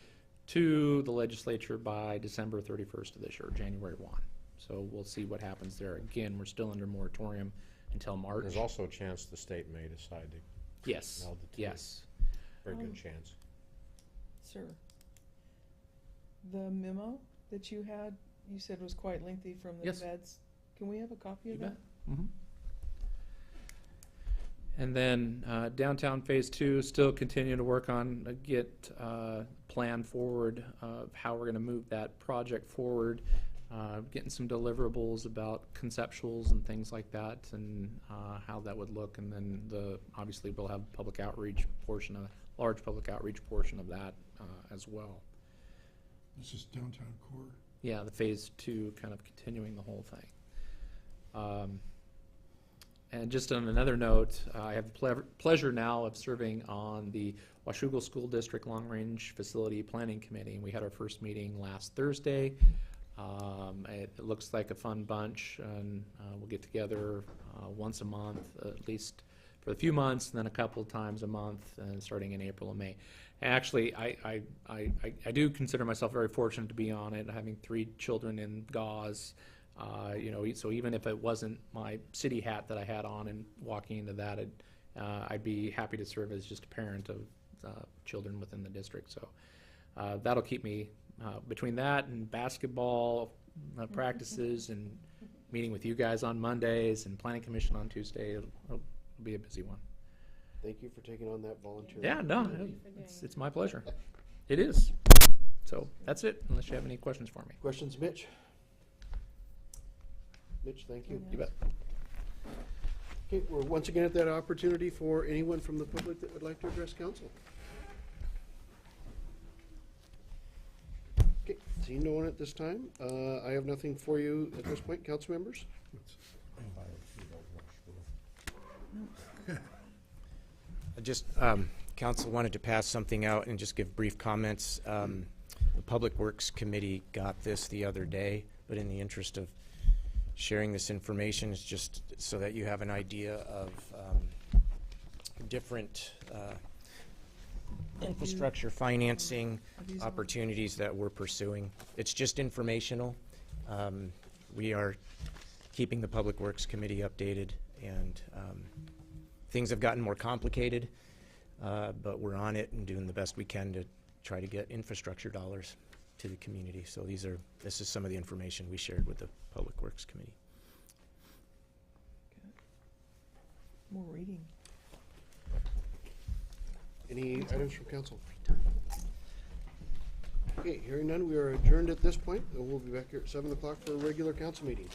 Speaker 15: to the legislature by December 31st of this year, January 1. So we'll see what happens there. Again, we're still under moratorium until March.
Speaker 14: There's also a chance the state may decide to
Speaker 15: Yes,
Speaker 14: meld the two.
Speaker 15: yes.
Speaker 14: Very good chance.
Speaker 1: Sir, the memo that you had, you said was quite lengthy from the
Speaker 15: Yes.
Speaker 1: feds. Can we have a copy of
Speaker 15: You
Speaker 1: that?
Speaker 15: bet. And then downtown phase 2, still continue to work on get plan forward of how we're going to move that project forward, getting some deliverables about conceptuals and things like that, and how that would look. And then obviously we'll have public outreach portion, a large public outreach portion of that as well.
Speaker 10: This is downtown core.
Speaker 15: Yeah, the phase 2 kind of continuing the whole thing. And just on another note, I have the pleasure now of serving on the Washougal School District Long Range Facility Planning Committee. And we had our first meeting last Thursday. It looks like a fun bunch, and we'll get together once a month, at least for a few months, and then a couple of times a month, and starting in April and May. Actually, I do consider myself very fortunate to be on it, having 3 children in Gauze. So even if it wasn't my city hat that I had on and walking into that, I'd be happy to serve as just a parent of children within the district. So that'll keep me between that and basketball practices and meeting with you guys on Mondays and Planning Commission on Tuesday. It'll be a busy one.
Speaker 3: Thank you for taking on that volunteer.
Speaker 15: Yeah, no, it's my pleasure. It is. So that's it, unless you have any questions for me.
Speaker 3: Questions, Mitch? Mitch, thank you.
Speaker 15: You bet.
Speaker 3: Okay, we're once again at that opportunity for anyone from the public that would like to address council. Okay, seeing no one at this time, I have nothing for you at this point, council members.
Speaker 8: Council wanted to pass something out and just give brief comments. The Public Works Committee got this the other day, but in the interest of sharing this information, is just so that you have an idea of different infrastructure financing opportunities that we're pursuing. It's just informational. We are keeping the Public Works Committee updated, and things have gotten more complicated, but we're on it and doing the best we can to try to get infrastructure dollars to the community. So this is some of the information we shared with the Public Works Committee.
Speaker 1: More reading.
Speaker 3: Any items from council? Okay, hearing none, we are adjourned at this point, and we'll be back here at 7 o'clock for a regular council meeting.